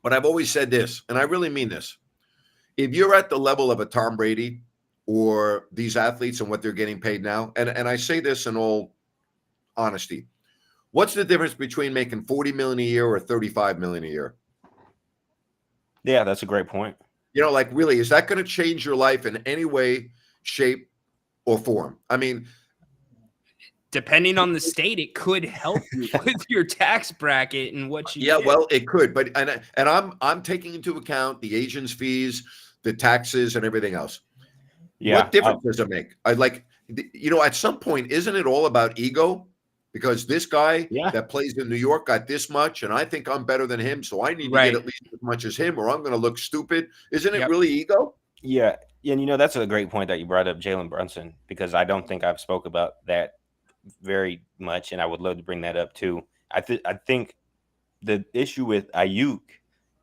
but I've always said this, and I really mean this. If you're at the level of a Tom Brady or these athletes and what they're getting paid now, and I say this in all honesty, what's the difference between making $40 million a year or $35 million a year? Yeah, that's a great point. Really, is that going to change your life in any way, shape, or form? I mean, depending on the state, it could help you with your tax bracket and what you get. Well, it could, but and I'm taking into account the agent's fees, the taxes, and everything else. Yeah, what difference does it make? At some point, isn't it all about ego? because this guy Yeah. that plays in New York got this much, and I think I'm better than him, so I need to get at least as much as him, or I'm going to look stupid. Isn't it really ego? Yeah. And, that's a great point that you brought up, Jalen Brunson, because I don't think I've spoke about that very much, and I would love to bring that up too. I think the issue with Ayuk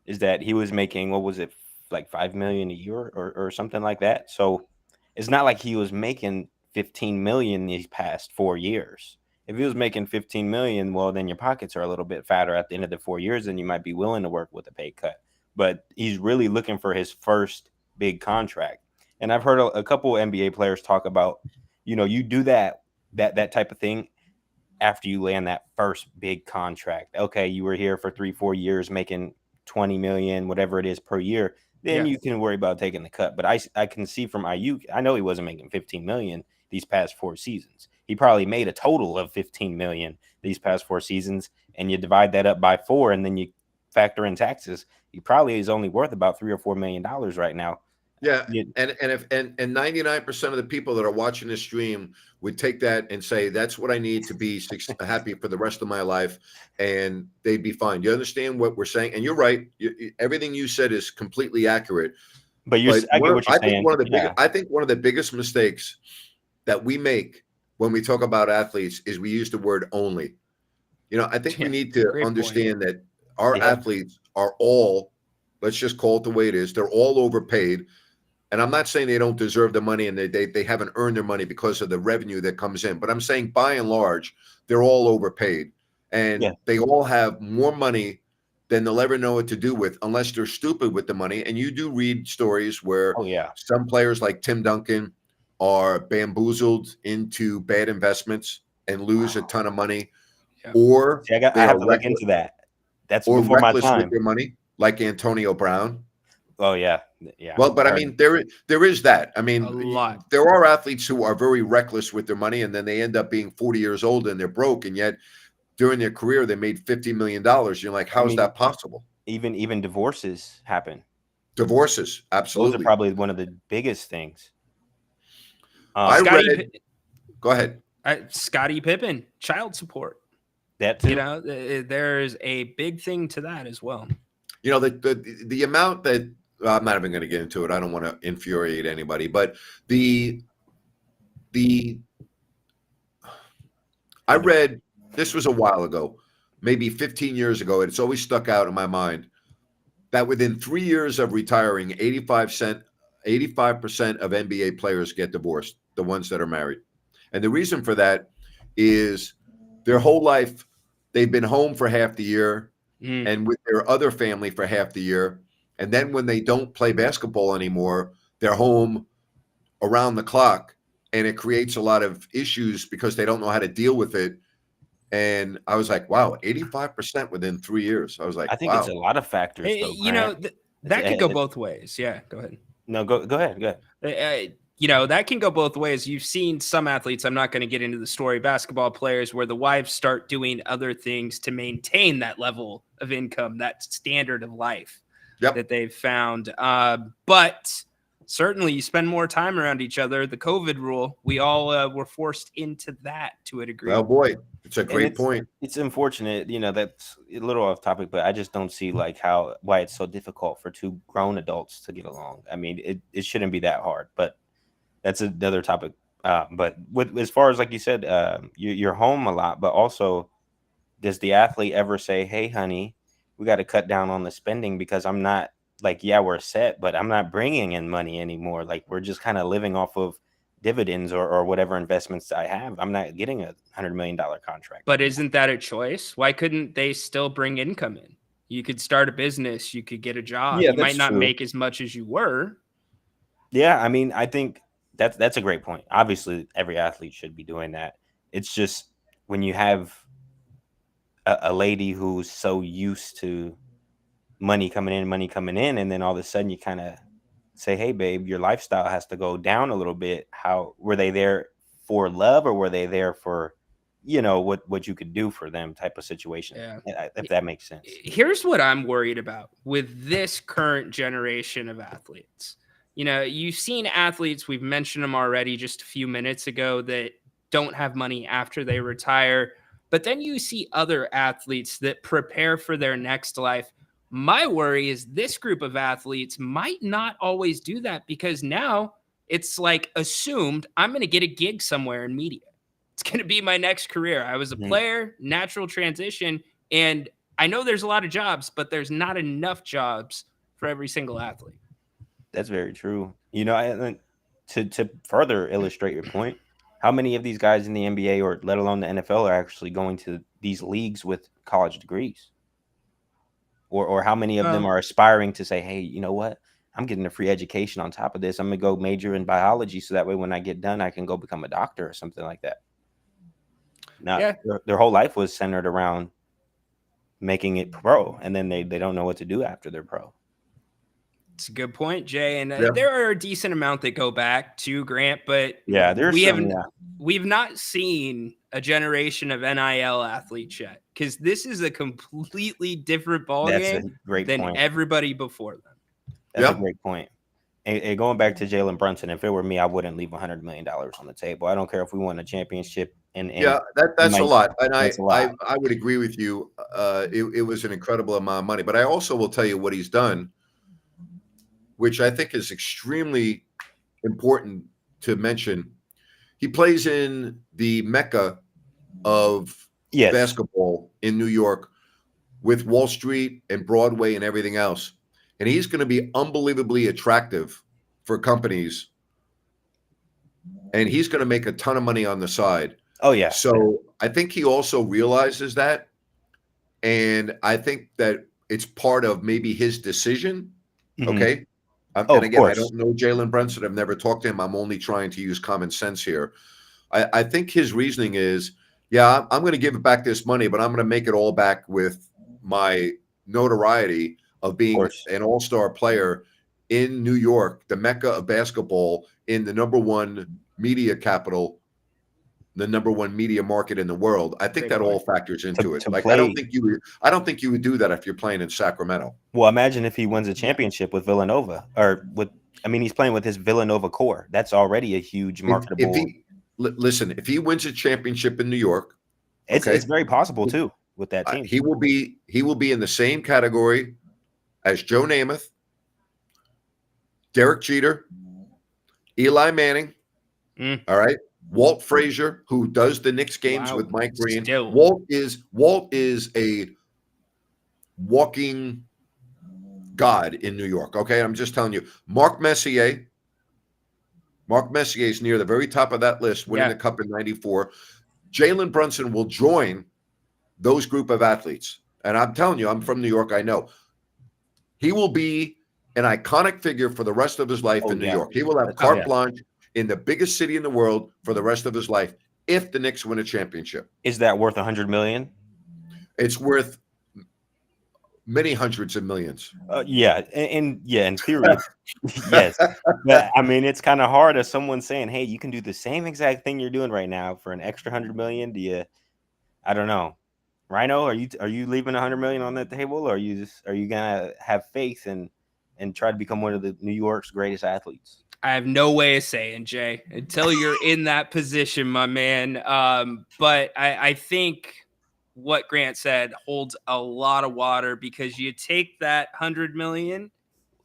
is that he was making, what was it, like $5 million a year or something like that. So it's not like he was making $15 million these past 4 years. If he was making $15 million, well, then your pockets are a little bit fatter at the end of the 4 years, and you might be willing to work with a pay cut. But he's really looking for his first big contract. And I've heard a couple NBA players talk about, you do that type of thing after you land that first big contract. Okay, you were here for 3-4 years making 20 million, whatever it is per year. Then you can worry about taking the cut. But I can see from Ayuk, I know he wasn't making 15 million these past 4 seasons. He probably made a total of 15 million these past 4 seasons, and you divide that up by 4, and then you factor in taxes. He probably is only worth about $3 or $4 million right now. Yeah, and 99% of the people that are watching this stream would take that and say, that's what I need to be happy for the rest of my life, and they'd be fine. You understand what we're saying? And you're right. Everything you said is completely accurate. But I get what you're saying. I think one of the biggest mistakes that we make when we talk about athletes is we use the word only. I think we need to understand that our athletes are all, let's just call it the way it is, they're all overpaid. And I'm not saying they don't deserve the money and they haven't earned their money because of the revenue that comes in. But I'm saying by and large, they're all overpaid. And they all have more money than they'll ever know what to do with unless they're stupid with the money. And you do read stories where some players like Tim Duncan are bamboozled into bad investments and lose a ton of money. Or I have to look into that. That's or before my reckless time. with their money, like Antonio Brown. Oh, yeah. Well, but I mean, there is that. I mean, a lot. There are athletes who are very reckless with their money, and then they end up being 40 years old and they're broke, and yet during their career they made $50 million. You're like, how is that possible? Even divorces happen. Divorces, absolutely. Those are probably one of the biggest things. I read. Go ahead. Scottie Pippen, child support. That too. There's a big thing to that as well. The amount that I'm not even going to get into it. I don't want to infuriate anybody, but I read, this was a while ago, maybe 15 years ago. It's always stuck out in my mind that within 3 years of retiring, 85% of NBA players get divorced, the ones that are married. And the reason for that is their whole life, they've been home for half the year and with their other family for half the year. And then when they don't play basketball anymore, they're home around the clock, and it creates a lot of issues because they don't know how to deal with it. And I was like, wow, 85% within 3 years. I was like, I think it's a lot of factors. Though, that could go both ways. Yeah, go ahead. No, go ahead. Go ahead. That can go both ways. You've seen some athletes, I'm not going to get into the story, basketball players, where the wives start doing other things to maintain that level of income, that standard of life that they've found. But certainly you spend more time around each other. The COVID rule, we all were forced into that to a degree. Well, boy, it's a great point. It's unfortunate, that's a little off topic, but I just don't see why it's so difficult for 2 grown adults to get along. I mean, it shouldn't be that hard, but that's another topic. But as far as, like you said, you're home a lot, but also does the athlete ever say, hey, honey, we got to cut down on the spending because I'm not we're set, but I'm not bringing in money anymore. Like, we're just kind of living off of dividends or whatever investments I have. I'm not getting a $100 million contract. But isn't that a choice? Why couldn't they still bring income in? You could start a business. You could get a job. Yeah, you might not make as much as you were. Yeah, I mean, I think that's a great point. Obviously, every athlete should be doing that. It's just when you have a lady who's so used to money coming in, and then all of a sudden you kind of say, hey, babe, your lifestyle has to go down a little bit. How were they there for love, or were they there for, what you could do for them type of situation? Yeah. If that makes sense. Here's what I'm worried about with this current generation of athletes. You've seen athletes, we've mentioned them already just a few minutes ago, that don't have money after they retire. But then you see other athletes that prepare for their next life. My worry is this group of athletes might not always do that because now it's like assumed I'm going to get a gig somewhere in media. It's going to be my next career. I was a player, natural transition, and I know there's a lot of jobs, but there's not enough jobs for every single athlete. That's very true. And to further illustrate your point, how many of these guys in the NBA or let alone the NFL are actually going to these leagues with college degrees? Or how many of them are aspiring to say, hey, you know what? I'm getting a free education on top of this. I'm going to go major in biology so that way when I get done, I can go become a doctor or something like that. Now, their whole life was centered around making it pro, and then they don't know what to do after they're pro. It's a good point, Jay. And there are a decent amount that go back to Grant, but we've not seen a generation of NIL athletes yet because this is a completely different ballgame than everybody before them. That's a great point. And going back to Jalen Brunson, if it were me, I wouldn't leave $100 million on the table. I don't care if we won a championship. That's a lot. And I would agree with you. It was an incredible amount of money. But I also will tell you what he's done, which I think is extremely important to mention. He plays in the mecca of basketball in New York with Wall Street and Broadway and everything else. And he's going to be unbelievably attractive for companies. And he's going to make a ton of money on the side. Oh, yeah. So I think he also realizes that. And I think that it's part of maybe his decision. Mm-hmm. Okay. And again, I don't know Jalen Brunson. I've never talked to him. I'm only trying to use common sense here. I think his reasoning is, I'm going to give it back this money, but I'm going to make it all back with my notoriety of being an all-star player in New York, the mecca of basketball, in the number one media capital, the number one media market in the world. I think all factors into it. I don't think you would do that if you're playing in Sacramento. Well, imagine if he wins a championship with Villanova, he's playing with his Villanova core. That's already a huge marketable. If he wins a championship in New York, it's very possible too with that team. He will be in the same category as Joe Namath, Derek Jeter, Eli Manning. All right. Walt Frazier, who does the Knicks games with Mike Green. Walt is a walking god in New York. Okay, I'm just telling you. Mark Messier is near the very top of that list, winning the Cup in '94. Jalen Brunson will join those group of athletes, and I'm telling you, I'm from New York. I know he will be an iconic figure for the rest of his life in New York. He will have carte blanche in the biggest city in the world for the rest of his life if the Knicks win a championship. Is that worth $100 million? It's worth many hundreds of millions. In theory, yes. But, it's kind of hard as someone saying, "Hey, you can do the same exact thing you're doing right now for an extra $100 million." I don't know. Ryno, are you leaving $100 million on the table, or are you gonna have faith and try to become one of the New York's greatest athletes? I have no way of saying, Jay, until you're in that position, my man. But I think what Grant said holds a lot of water because you take that $100 million.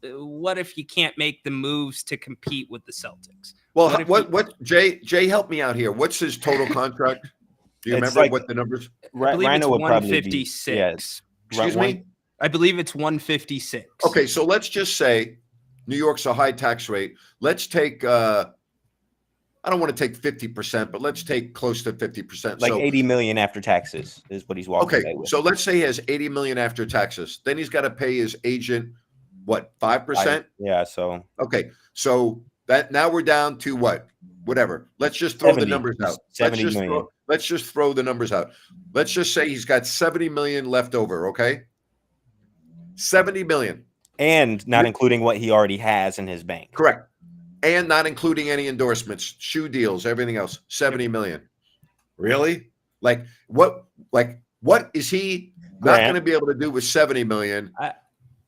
What if you can't make the moves to compete with the Celtics? Well, what Jay, help me out here. What's his total contract? Do you remember what the numbers? I believe it's 156. Excuse me? I believe it's 156. Okay, so let's just say New York's a high tax rate. Let's take I don't want to take 50%, but let's take close to 50%. Like $80 million after taxes is what he's walking away with. So let's say he has $80 million after taxes. Then he's got to pay his agent, 5%? Yeah, so. Okay, so that now we're down to what? Whatever. Let's just throw the numbers out. Let's just throw the numbers out. Let's just say he's got $70 million left over, okay? $70 million. And not including what he already has in his bank. Correct. And not including any endorsements, shoe deals, everything else. $70 million. Really? What is he not going to be able to do with $70 million?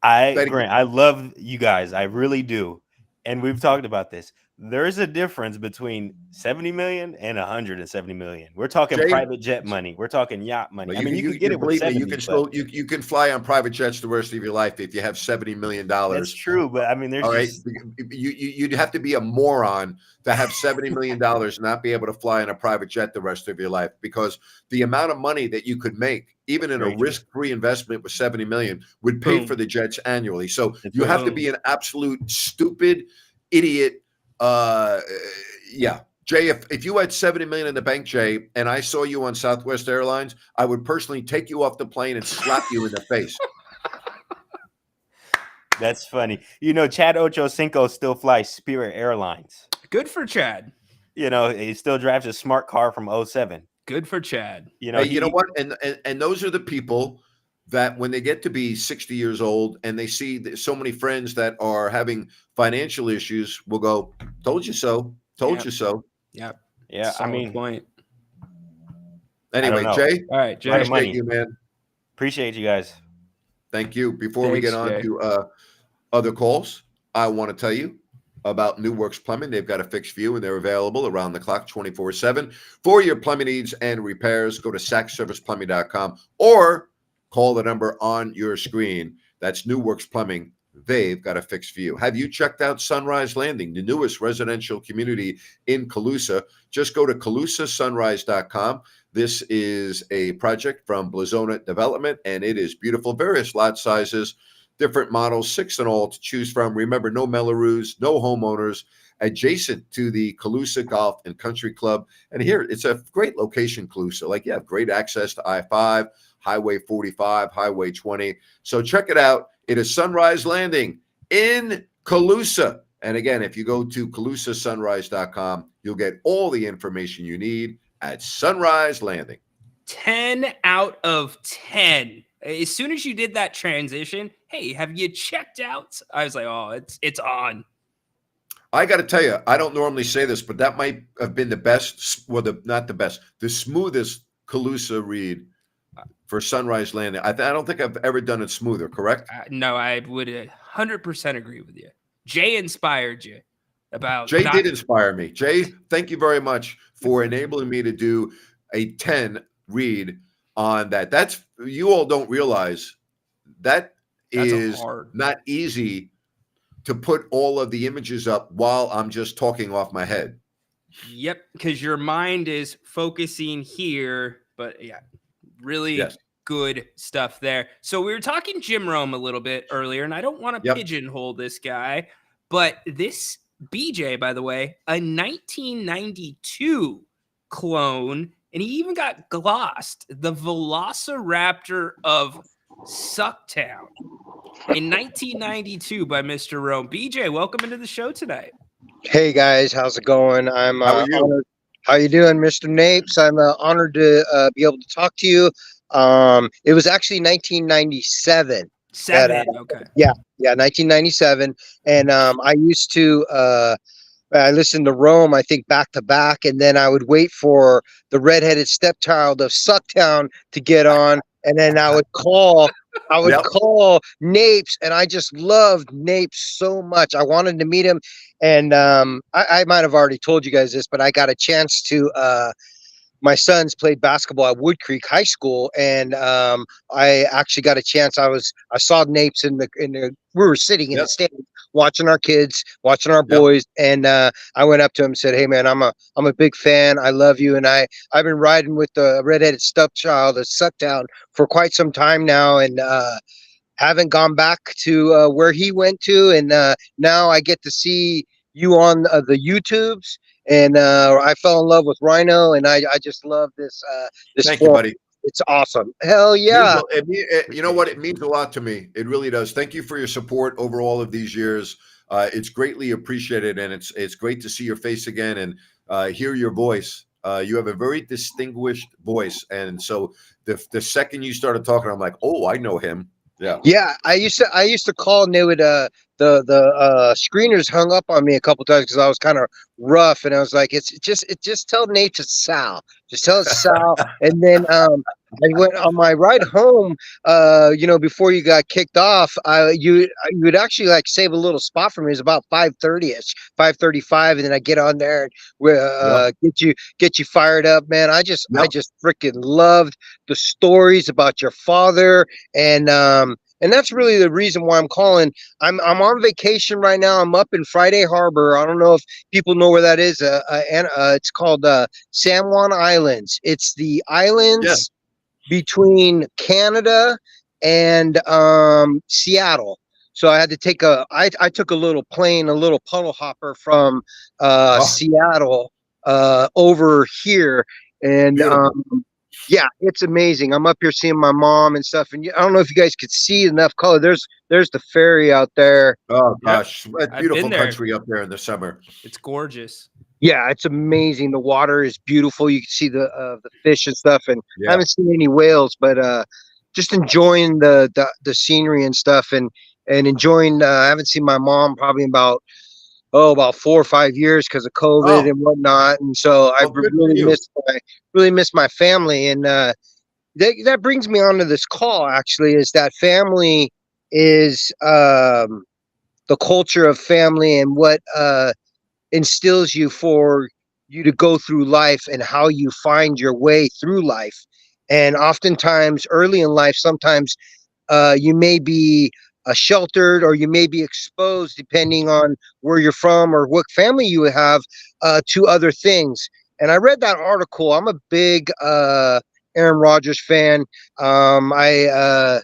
Grant, I love you guys. I really do. And we've talked about this. There is a difference between 70 million and 170 million. We're talking Jay? private jet money. We're talking yacht money. But I mean, you could get it with believe 70. me, you can still you can fly on private jets the rest of your life if you have $70 million. That's true, but I mean, there's All right, just you'd have to be a moron to have $70 million and not be able to fly in a private jet the rest of your life, because the amount of money that you could make, even in a Very true. risk-free investment with 70 million, would pay Boom. for the jets annually. So That's you right. have to be an absolute stupid idiot. Yeah. Jay, if you had 70 million in the bank, Jay, and I saw you on Southwest Airlines, I would personally take you off the plane and slap you in the face. That's funny. You know, Chad Ochocinco still flies Spirit Airlines. Good for Chad. You know, he still drives a smart car from 07. Good for Chad. You know, Hey, you know what? And those are the people that when they get to be 60 years old and they see so many friends that are having financial issues, will go, "Told you so. Told Yeah. you so." Yep. Yeah, I Solid mean, point. Anyway, know. Jay, All right, Jay. Lot of money. appreciate you, man. Appreciate you guys. Thank you. Before we Thanks, get on Jay. to other calls, I want to tell you about New Works Plumbing. They've got a fixed view and they're available around the clock 24/7 for your plumbing needs and repairs. Go to sackserviceplumbing.com or call the number on your screen. That's New Works Plumbing. They've got a fixed view. Have you checked out Sunrise Landing, the newest residential community in Calusa? Just go to calusasunrise.com. This is a project from Blazona Development, and it is beautiful. Various lot sizes, different models, 6 in all to choose from. Remember, no Mellorews, no homeowners, adjacent to the Calusa Golf and Country Club. And here, it's a great location, Calusa. Like, you have great access to I-5, Highway 45, Highway 20. So check it out. It is Sunrise Landing in Calusa. And again, if you go to calusasunrise.com, you'll get all the information you need at Sunrise Landing. 10 out of 10. As soon as you did that transition, hey, have you checked out? I was like, oh, it's on. I got to tell you, I don't normally say this, but that might have been the best, well, not the best, the smoothest Calusa read for Sunrise Landing. I don't think I've ever done it smoother, correct? No, I would 100% agree with you. Jay inspired you about. Jay did inspire me. Jay, thank you very much for enabling me to do a 10 read on that. That's, you all don't realize that is hard. not easy to put all of the images up while I'm just talking off my head. Yep, because your mind is focusing here, but yeah, really good stuff there. So we were talking Jim Rome a little bit earlier, and I don't want to pigeonhole this guy, but this BJ, by the way, a 1992 clone, and he even got glossed, the Velociraptor of Sucktown in 1992 by Mr. Rome. BJ, welcome into the show tonight. Hey guys, how's it going? I'm How are you? honored. How you doing, Mr. Napes? I'm honored to be able to talk to you. It was actually 1997. Okay. Yeah, 1997, and I used to. I listened to Rome, I think, back to back, and then I would wait for the redheaded stepchild of Sucktown to get on, and then I would call. Call Napes, and I just loved Napes so much. I wanted to meet him, and I might have already told you guys this, but I got a chance to. My sons played basketball at Wood Creek High School, and I actually got a chance. I saw Napes in the. We were sitting in the stands watching our kids, watching our boys, and I went up to him and said, "Hey man, I'm a big fan. I love you, and I've been riding with the redheaded stepchild of Sucktown for quite some time now, and haven't gone back to where he went to, and now I get to see you on the YouTubes." And I fell in love with Ryno, and I just love this. Thank you, buddy. It's awesome. Hell yeah! You know what? It means a lot to me. It really does. Thank you for your support over all of these years. It's greatly appreciated, and it's great to see your face again and hear your voice. You have a very distinguished voice, and so the second you started talking, I'm like, oh, I know him. Yeah. I used to call, and they would the screeners hung up on me a couple times because I was kind of rough, and I was like, it's just tell Nate it's Sal, just tell it Sal. And then I went on my ride home. Before you got kicked off, you would actually like save a little spot for me. It's about 5:30 ish, 5:35, and then I get on there and Yep. get you fired up, man. I Yep. just freaking loved the stories about your father, and that's really the reason why I'm calling. I'm on vacation right now. I'm up in Friday Harbor. I don't know if people know where that is. It's called San Juan Islands. It's the islands. Yeah. Between Canada and Seattle. So I had to take I took a little plane, a little puddle hopper from Seattle over here. And yeah, it's amazing. I'm up here seeing my mom and stuff. And I don't know if you guys could see enough color. There's the ferry out there. Oh gosh, I've beautiful been there. country up there in the summer. It's gorgeous. Yeah, it's amazing. The water is beautiful. You can see the fish and stuff, and Yeah. I haven't seen any whales, but just enjoying the scenery and stuff, and enjoying. I haven't seen my mom probably in about 4 or 5 years because of COVID and whatnot, and so I really miss my family, and that brings me on to this call. Actually, is that family is the culture of family and what instills you for you to go through life and how you find your way through life. And oftentimes early in life, sometimes you may be sheltered or you may be exposed depending on where you're from or what family you have to other things. And I read that article. I'm a big Aaron Rodgers fan. I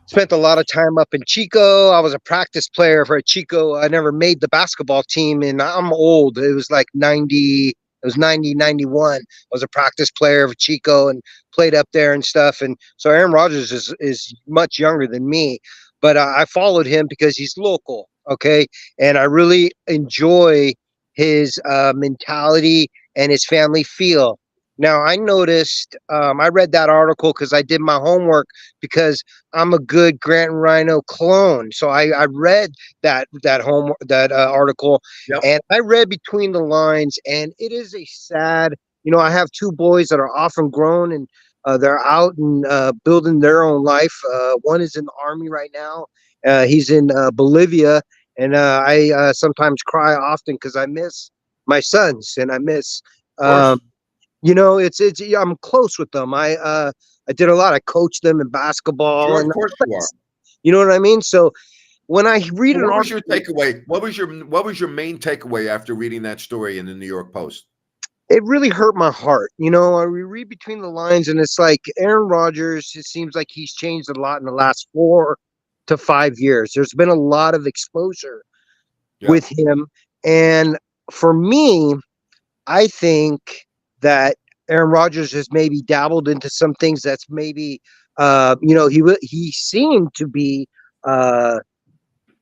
spent a lot of time up in Chico. I was a practice player for Chico. I never made the basketball team, and I'm old. It was like 90. It was 90, 91. I was a practice player for Chico and played up there and stuff. And so Aaron Rodgers is much younger than me, but I followed him because he's local, okay? And I really enjoy his mentality and his family feel. Now, I noticed, I read that article because I did my homework because I'm a good Grant and Ryno clone. So I read that article, Yep. and I read between the lines, and it is a sad, I have two boys that are often grown and they're out and building their own life. One is in the Army right now. He's in Bolivia, and I sometimes cry often because I miss my sons and I miss, I'm close with them. I did a lot. I coached them in basketball. Sure, and of course you are. You know what I mean? So when I read What was your takeaway? What was your main takeaway after reading that story in the New York Post? It really hurt my heart. I read between the lines, and it's like Aaron Rodgers, it seems like he's changed a lot in the last 4 to 5 years. There's been a lot of exposure with him. And for me, I think that Aaron Rodgers has maybe dabbled into some things that's maybe, he seemed to be not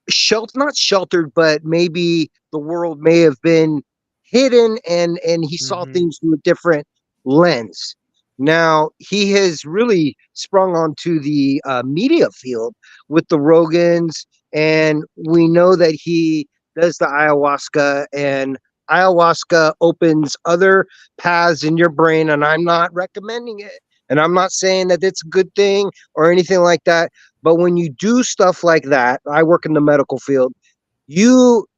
sheltered, but maybe the world may have been hidden and he saw things through a different lens. Now he has really sprung onto the media field with the Rogans, and we know that he does the ayahuasca, and ayahuasca opens other paths in your brain, and I'm not recommending it, and I'm not saying that it's a good thing or anything like that, but when you do stuff like that, I work in the medical field, you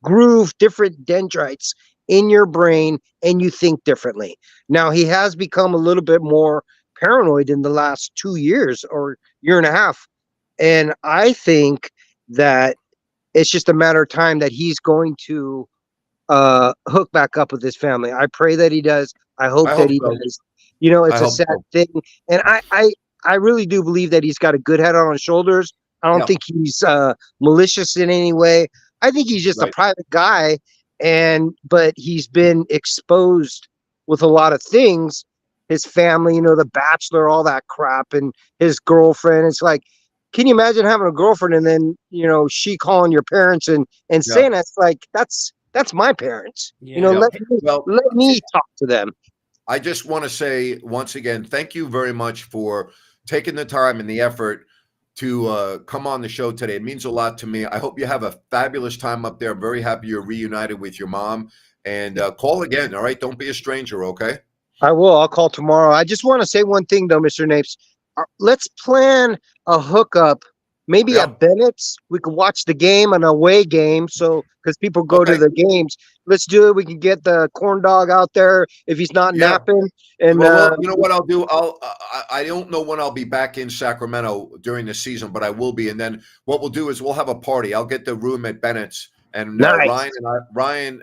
groove different dendrites in your brain and you think differently. Now he has become a little bit more paranoid in the last 2 years or year and a half, and I think that it's just a matter of time that he's going to hook back up with his family. I pray that he does. I hope that he does. It's a sad thing. And I really do believe that he's got a good head on his shoulders. I don't think he's malicious in any way. I think he's just a private guy, but he's been exposed with a lot of things. His family, The Bachelor, all that crap, and his girlfriend. It's like, can you imagine having a girlfriend and then, she calling your parents and saying that's like, that's my parents. Let me talk to them. I just want to say once again, thank you very much for taking the time and the effort to come on the show today. It means a lot to me. I hope you have a fabulous time up there. I'm very happy you're reunited with your mom, and call again. All right. Don't be a stranger. Okay. I will. I'll call tomorrow. I just want to say one thing, though, Mr. Napes. Let's plan a hookup. Maybe Yeah. at Bennett's. We could watch the game, an away game. So, because people go to Okay. the games, let's do it. We can get the corn dog out there if he's not Yeah. napping. And Well, you know what I'll do? I don't know when I'll be back in Sacramento during the season, but I will be. And then what we'll do is we'll have a party. I'll get the room at Bennett's, and nice. Ryan,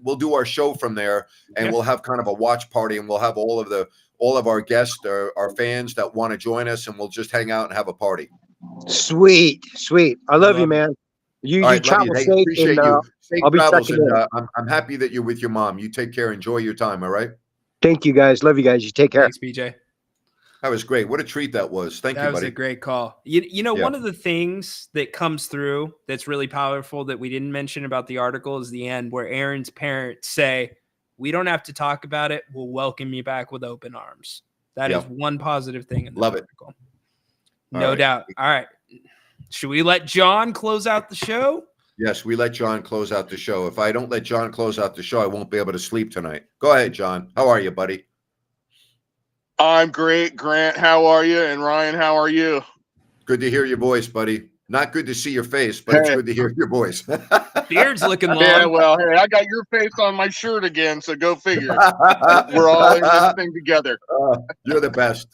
we'll do our show from there, and Yeah. we'll have kind of a watch party, and we'll have all of our guests, our fans that want to join us, and we'll just hang out and have a party. Sweet. I love you, Love it. man. You All right, love travel you. Hey, safe, appreciate and you. Safe I'll be travels, checking and in. I'm happy that you're with your mom. You take care. Enjoy your time. All right. Thank you, guys. Love you guys. You take care. Thanks, BJ. That was great. What a treat that was. Thank That you, was buddy. a great call. You know, Yeah. one of the things that comes through that's really powerful that we didn't mention about the article is the end where Aaron's parents say, "We don't have to talk about it. We'll welcome you back with open arms." That Yeah. is one positive thing in the Love it. article. All No right. doubt. All right. Should we let John close out the show? Yes, we let John close out the show. If I don't let John close out the show, I won't be able to sleep tonight. Go ahead, John. How are you, buddy? I'm great, Grant. How are you? And Ryan, how are you? Good to hear your voice, buddy. Not good to see your face, but it's Hey. good to hear your voice. Beard's looking long. Yeah, well, hey, I got your face on my shirt again, so go figure. We're all in this thing together. You're the best.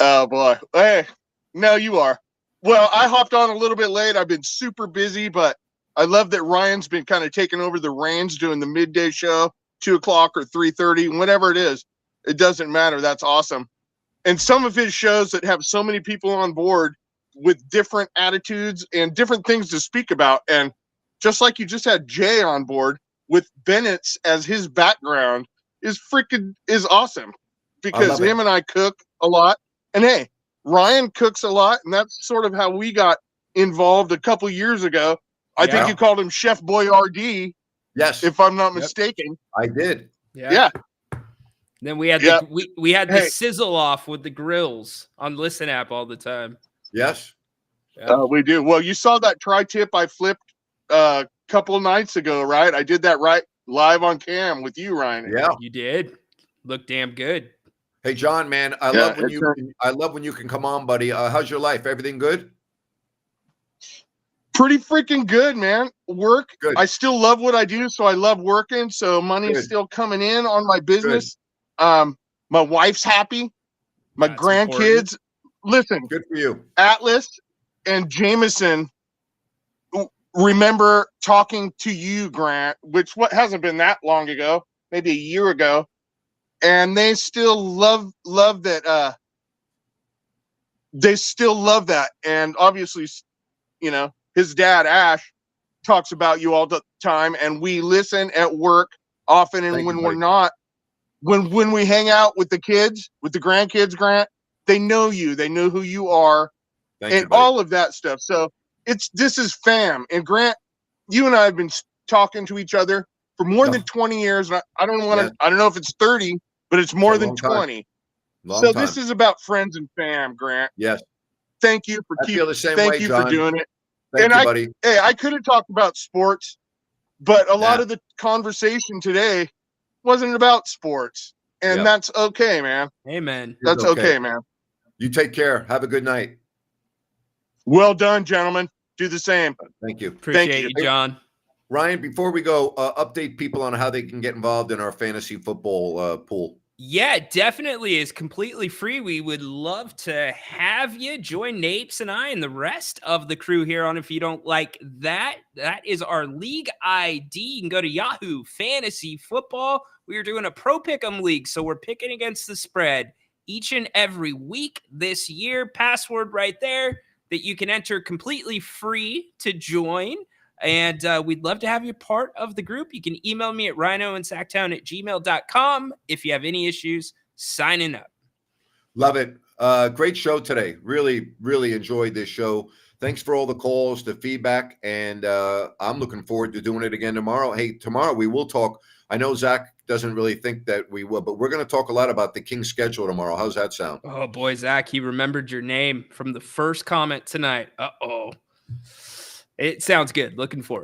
Oh, boy. Hey, no, you are. Well, I hopped on a little bit late. I've been super busy, but I love that Ryan's been kind of taking over the reins doing the midday show, 2 o'clock or 3:30, whatever it is. It doesn't matter. That's awesome. And some of his shows that have so many people on board with different attitudes and different things to speak about. And just like you just had Jay on board with Bennett's as his background is awesome, because love it. him and I cook a lot. And hey, Ryan cooks a lot, and that's sort of how we got involved a couple years ago. I think Yeah. you called him Chef Boyardee, Yes, if I'm not Yep. mistaken. I did. Yeah. Then we had Yeah. we had the Hey. sizzle off with the grills on Listen app all the time. Yes. Yeah. We do. Well, you saw that tri-tip I flipped a couple of nights ago, right? I did that right live on cam with you, Ryan. Yeah. You did. Look damn good. Hey, John, man, I love when you can come on, buddy. How's your life? Everything good? Pretty freaking good, man. Work. Good. I still love what I do, so I love working. So money's Good. still coming in on my business. My wife's happy. My That's grandkids. Listen, Good for you. Atlas and Jameson remember talking to you, Grant, which hasn't been that long ago, maybe a year ago, and they still love that. They still love that, and obviously, you know, his dad Ash talks about you all the time, and we listen at work often, and Thank when you, we're buddy. not, when we hang out with the kids, with the grandkids, Grant, they know you, they know who you are. Thank you, And buddy. all of that stuff. So this is fam. And Grant, you and I have been talking to each other for more than 20 years. And I don't want to, Yeah. I don't know if it's 30, but it's more a than long time. 20. Long So time. this is about friends and fam, Grant. Yes. Thank you for I feel the same thank way, you John. for doing it. Thank And you, buddy. Hey, I could have talked about sports, but a lot Yeah. of the conversation today wasn't about sports. And Yeah. that's okay, man. Amen. That's okay, man. You take care. Have a good night. Well done, gentlemen. Do the same. Thank you. Appreciate you. you, John. Ryan, before we go, update people on how they can get involved in our fantasy football pool. Yeah, definitely is completely free. We would love to have you join Napes and I and the rest of the crew here on If You Don't Like That. That is our league ID. You can go to Yahoo Fantasy Football. We are doing a Pro Pick'em league, so we're picking against the spread each and every week this year. Password right there that you can enter completely free to join. And we'd love to have you part of the group. You can email me at rynoandsacktown@gmail.com if you have any issues signing up. Love it. Great show today. Really, really enjoyed this show. Thanks for all the calls, the feedback, and I'm looking forward to doing it again tomorrow. Hey, tomorrow we will talk. I know Zach doesn't really think that we will, but we're going to talk a lot about the King's schedule tomorrow. How's that sound? Oh, boy, Zach, he remembered your name from the first comment tonight. Uh-oh. It sounds good. Looking forward.